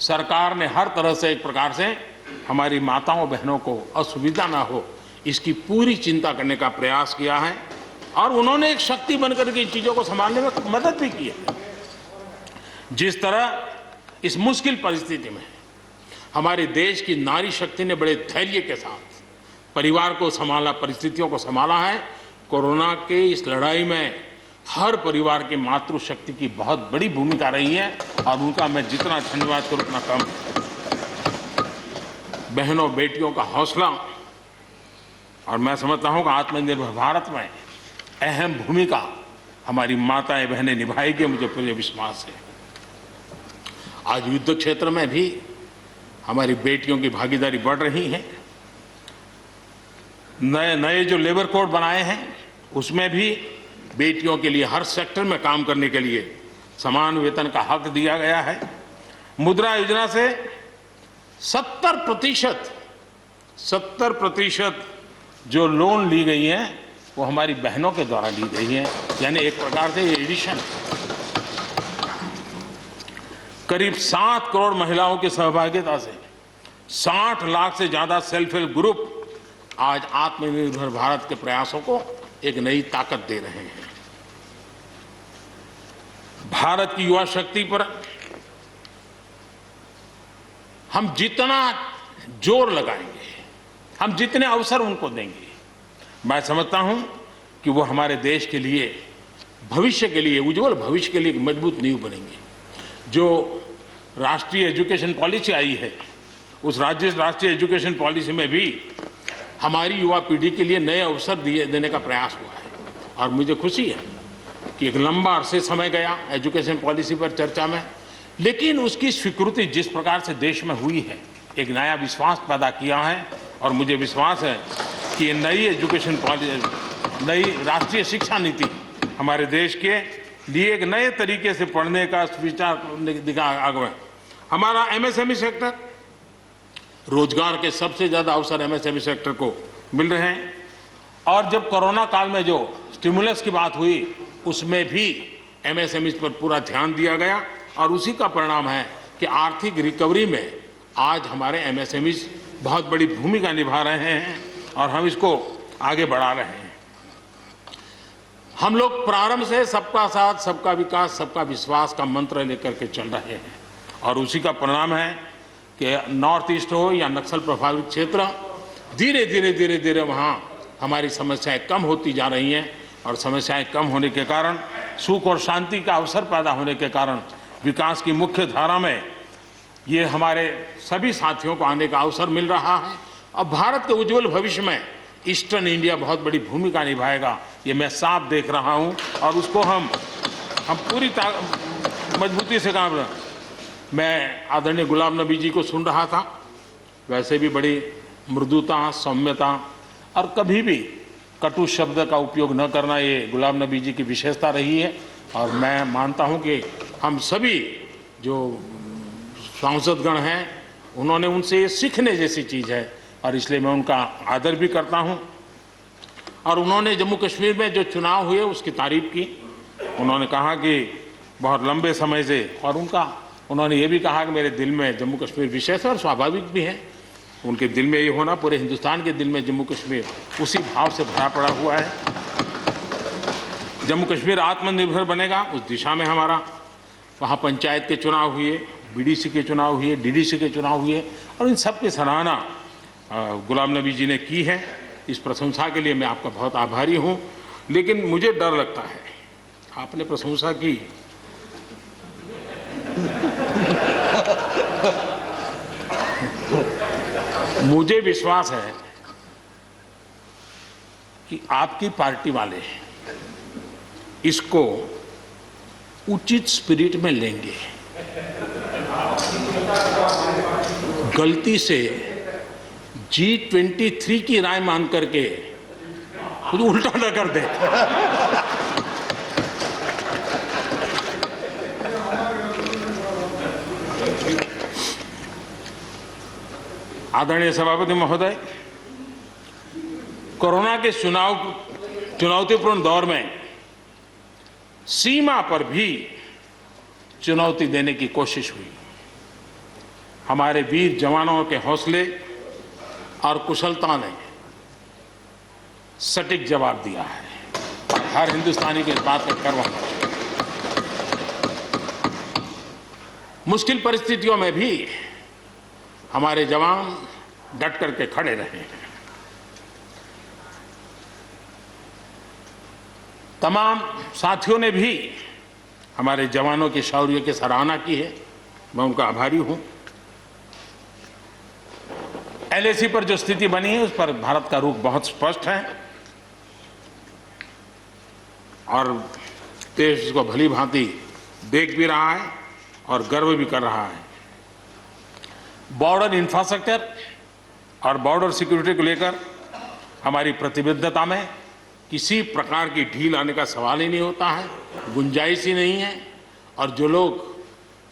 सरकार ने हर तरह से एक प्रकार से हमारी माताओं बहनों को असुविधा ना हो इसकी पूरी चिंता करने का प्रयास किया है और उन्होंने एक शक्ति बनकर के चीजों को संभालने में मदद भी की है। जिस तरह इस मुश्किल परिस्थिति में हमारे देश की नारी शक्ति ने बड़े धैर्य के साथ परिवार को संभाला, परिस्थितियों को संभाला है, कोरोना के इस लड़ाई में हर परिवार की मातृशक्ति की बहुत बड़ी भूमिका रही है और उनका मैं जितना धन्यवाद करूं उतना कम। बहनों बेटियों का हौसला और मैं समझता हूं कि आत्मनिर्भर भारत में अहम भूमिका हमारी माताएं बहनें निभाएगी, मुझे पूरे विश्वास है। आज युद्ध क्षेत्र में भी हमारी बेटियों की भागीदारी बढ़ रही है। नए नए जो लेबर कोड बनाए हैं उसमें भी बेटियों के लिए हर सेक्टर में काम करने के लिए समान वेतन का हक दिया गया है। मुद्रा योजना से 70% जो लोन ली गई है वो हमारी बहनों के द्वारा ली गई है, यानी एक प्रकार से एडिशन। करीब 7 करोड़ महिलाओं की सहभागिता से 60 लाख से ज्यादा सेल्फ हेल्प ग्रुप आज आत्मनिर्भर भारत के प्रयासों को एक नई ताकत दे रहे हैं। भारत की युवा शक्ति पर हम जितना जोर लगाएंगे, हम जितने अवसर उनको देंगे, मैं समझता हूं कि वो हमारे देश के लिए, भविष्य के लिए, उज्जवल भविष्य के लिए एक मजबूत नींव बनेंगे। जो राष्ट्रीय एजुकेशन पॉलिसी आई है उस राष्ट्रीय एजुकेशन पॉलिसी में भी हमारी युवा पीढ़ी के लिए नए अवसर देने का प्रयास हुआ है और मुझे खुशी है कि एक लंबा अरसे समय गया एजुकेशन पॉलिसी पर चर्चा में, लेकिन उसकी स्वीकृति जिस प्रकार से देश में हुई है एक नया विश्वास पैदा किया है और मुझे विश्वास है कि ये नई एजुकेशन पॉलिसी, नई राष्ट्रीय शिक्षा नीति हमारे देश के लिए एक नए तरीके से पढ़ने का विचार दिखा आगे। हमारा एमएसएमई सेक्टर, रोजगार के सबसे ज्यादा अवसर एमएसएमई सेक्टर को मिल रहे हैं और जब कोरोना काल में जो स्टिमुलस की बात हुई उसमें भी एमएसएमई पर पूरा ध्यान दिया गया और उसी का परिणाम है कि आर्थिक रिकवरी में आज हमारे एमएसएमई बहुत बड़ी भूमिका निभा रहे हैं और हम इसको आगे बढ़ा रहे हैं। हम लोग प्रारंभ से सबका साथ, सबका विकास, सबका विश्वास का मंत्र लेकर के चल रहे हैं और उसी का परिणाम है कि नॉर्थ ईस्ट हो या नक्सल प्रभावित क्षेत्र, धीरे धीरे वहाँ हमारी समस्याएं कम होती जा रही हैं और समस्याएं कम होने के कारण, सुख और शांति का अवसर पैदा होने के कारण विकास की मुख्य धारा में ये हमारे सभी साथियों को आने का अवसर मिल रहा है। अब भारत के उज्जवल भविष्य में ईस्टर्न इंडिया बहुत बड़ी भूमिका निभाएगा, ये मैं साफ देख रहा हूँ और उसको हम पूरी मजबूती से काम रहे। मैं आदरणीय गुलाम नबी जी को सुन रहा था, वैसे भी बड़ी मृदुता, सौम्यता और कभी भी कटु शब्द का उपयोग न करना ये गुलाम नबी जी की विशेषता रही है और मैं मानता हूँ कि हम सभी जो सांसदगण हैं उन्होंने उनसे ये सीखने जैसी चीज़ है और इसलिए मैं उनका आदर भी करता हूँ। और उन्होंने जम्मू कश्मीर में जो चुनाव हुए उसकी तारीफ की। उन्होंने कहा कि बहुत लंबे समय से, और उन्होंने ये भी कहा कि मेरे दिल में जम्मू कश्मीर विशेष है और स्वाभाविक भी है, उनके दिल में ये होना, पूरे हिंदुस्तान के दिल में जम्मू कश्मीर उसी भाव से भरा पड़ा हुआ है। जम्मू कश्मीर आत्मनिर्भर बनेगा उस दिशा में हमारा, वहाँ पंचायत के चुनाव हुए, बीडीसी के चुनाव हुए, डीडीसी के चुनाव हुए और इन सब की सराहना गुलाम नबी जी ने की है। इस प्रशंसा के लिए मैं आपका बहुत आभारी हूँ, लेकिन मुझे डर लगता है, आपने प्रशंसा की मुझे विश्वास है कि आपकी पार्टी वाले इसको उचित स्पिरिट में लेंगे गलती से G23 की राय मान करके खुद उल्टा न कर दे। आदरणीय सभापति महोदय, कोरोना के चुनौतीपूर्ण दौर में सीमा पर भी चुनौती देने की कोशिश हुई। हमारे वीर जवानों के हौसले और कुशलता ने सटीक जवाब दिया है। हर हिंदुस्तानी के इस बात का गर्व होना चाहिए। मुश्किल परिस्थितियों में भी हमारे जवान डट करके खड़े रहे हैं। तमाम साथियों ने भी हमारे जवानों के शौर्य की सराहना की है, मैं उनका आभारी हूं। LAC पर जो स्थिति बनी है उस पर भारत का रुख बहुत स्पष्ट है और देश इसको भली भांति देख भी रहा है और गर्व भी कर रहा है। बॉर्डर इंफ्रास्ट्रक्चर और बॉर्डर सिक्योरिटी को लेकर हमारी प्रतिबद्धता में किसी प्रकार की ढील आने का सवाल ही नहीं होता है, गुंजाइश ही नहीं है। और जो लोग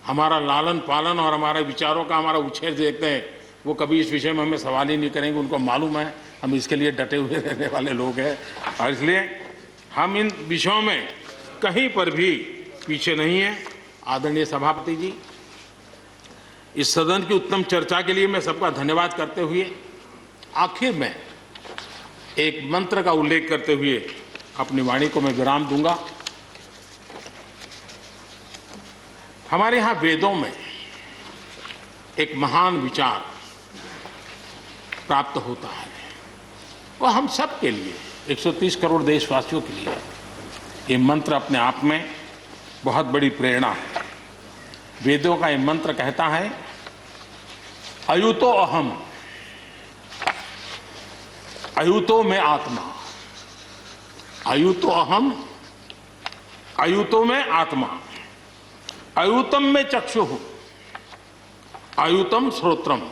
हमारा लालन पालन और हमारे विचारों का हमारा उछेर देखते हैं वो कभी इस विषय में हमें सवाल ही नहीं करेंगे। उनको मालूम है हम इसके लिए डटे हुए रहने वाले लोग हैं और इसलिए हम इन विषयों में कहीं पर भी पीछे नहीं हैं। आदरणीय सभापति जी, इस सदन की उत्तम चर्चा के लिए मैं सबका धन्यवाद करते हुए आखिर में एक मंत्र का उल्लेख करते हुए अपनी वाणी को मैं विराम दूंगा। हमारे यहाँ वेदों में एक महान विचार प्राप्त होता है, वो हम सब के लिए 130 करोड़ देशवासियों के लिए ये मंत्र अपने आप में बहुत बड़ी प्रेरणा है। वेदों का ये मंत्र कहता है, अयुतो अहम, अयुतो में आत्मा, अयुतो अहम, अयुतो में आत्मा, अयुतम में चक्षुः, अयुतम श्रोत्रम,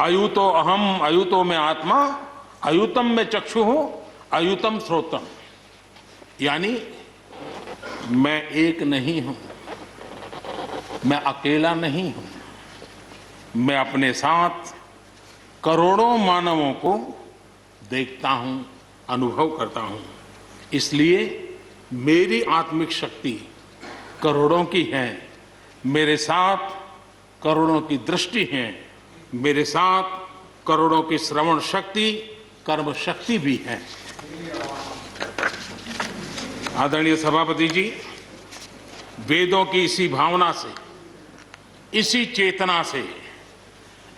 अयुतो अहम, अयुतो में आत्मा, अयुतम में चक्षुः, अयुतम श्रोत्रम। यानी मैं एक नहीं हूं, मैं अकेला नहीं हूं, मैं अपने साथ करोड़ों मानवों को देखता हूं, अनुभव करता हूं। इसलिए मेरी आत्मिक शक्ति करोड़ों की है, मेरे साथ करोड़ों की दृष्टि है, मेरे साथ करोड़ों की श्रवण शक्ति, कर्म शक्ति भी है। आदरणीय सभापति जी, वेदों की इसी भावना से, इसी चेतना से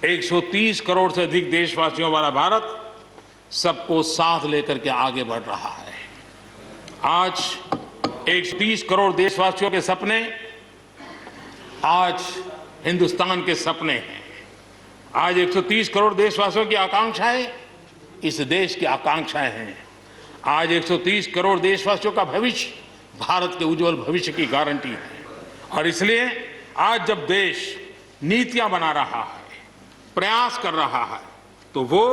130 करोड़ से अधिक देशवासियों वाला भारत सबको साथ लेकर के आगे बढ़ रहा है। आज 130 करोड़ देशवासियों के सपने आज हिंदुस्तान के सपने हैं। आज 130 करोड़ देशवासियों की आकांक्षाएं इस देश की आकांक्षाएं हैं। आज 130 करोड़ देशवासियों का भविष्य भारत के उज्जवल भविष्य की गारंटी है। और इसलिए आज जब देश नीतियां बना रहा है, प्रयास कर रहा है, तो वो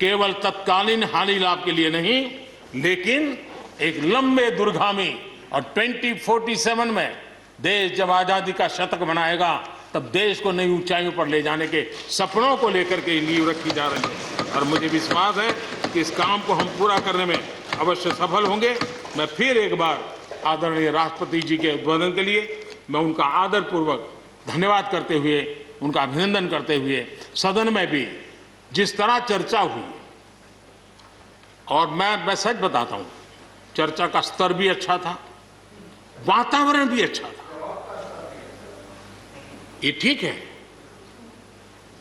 केवल तत्कालीन हानि लाभ के लिए नहीं, लेकिन एक लंबे दूरगामी और 2047 में देश जब आजादी का शतक मनाएगा तब देश को नई ऊंचाइयों पर ले जाने के सपनों को लेकर के नींव रखी जा रही है। और मुझे विश्वास है कि इस काम को हम पूरा करने में अवश्य सफल होंगे। मैं फिर एक बार आदरणीय राष्ट्रपति जी के उद्बोधन के लिए मैं उनका आदरपूर्वक धन्यवाद करते हुए, उनका अभिनंदन करते हुए, सदन में भी जिस तरह चर्चा हुई, और मैं सच बताता हूं, चर्चा का स्तर भी अच्छा था, वातावरण भी अच्छा था। ये ठीक है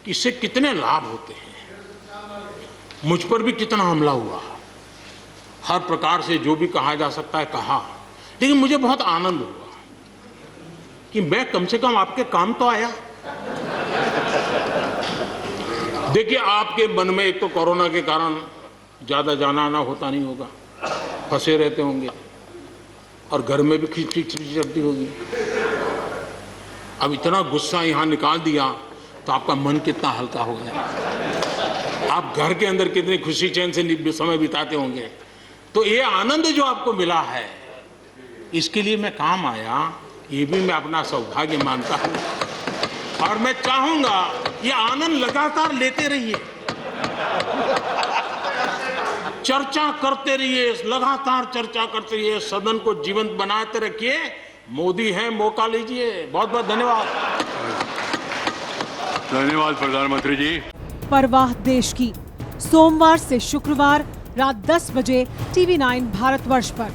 कि इससे कितने लाभ होते हैं, मुझ पर भी कितना हमला हुआ, हर प्रकार से जो भी कहा जा सकता है कहा, लेकिन मुझे बहुत आनंद हुआ कि मैं कम से कम आपके काम तो आया। देखिए, आपके मन में एक तो कोरोना के कारण ज्यादा जाना आना होता नहीं होगा, फंसे रहते होंगे और घर में भी खिचखिच चलती होगी। अब इतना गुस्सा यहां निकाल दिया, तो आपका मन कितना हल्का हो गया, आप घर के अंदर कितनी खुशी चैन से समय बिताते होंगे। तो ये आनंद जो आपको मिला है, इसके लिए मैं काम आया, ये भी मैं अपना सौभाग्य मानता हूं। और मैं चाहूंगा ये आनंद लगातार लेते रहिए, चर्चा करते रहिए, लगातार चर्चा करते रहिए, सदन को जीवंत बनाते रखिए। मोदी है, मौका लीजिए। बहुत बहुत धन्यवाद। धन्यवाद प्रधानमंत्री जी। परवाह देश की, सोमवार से शुक्रवार रात 10 बजे TV9 भारतवर्ष पर।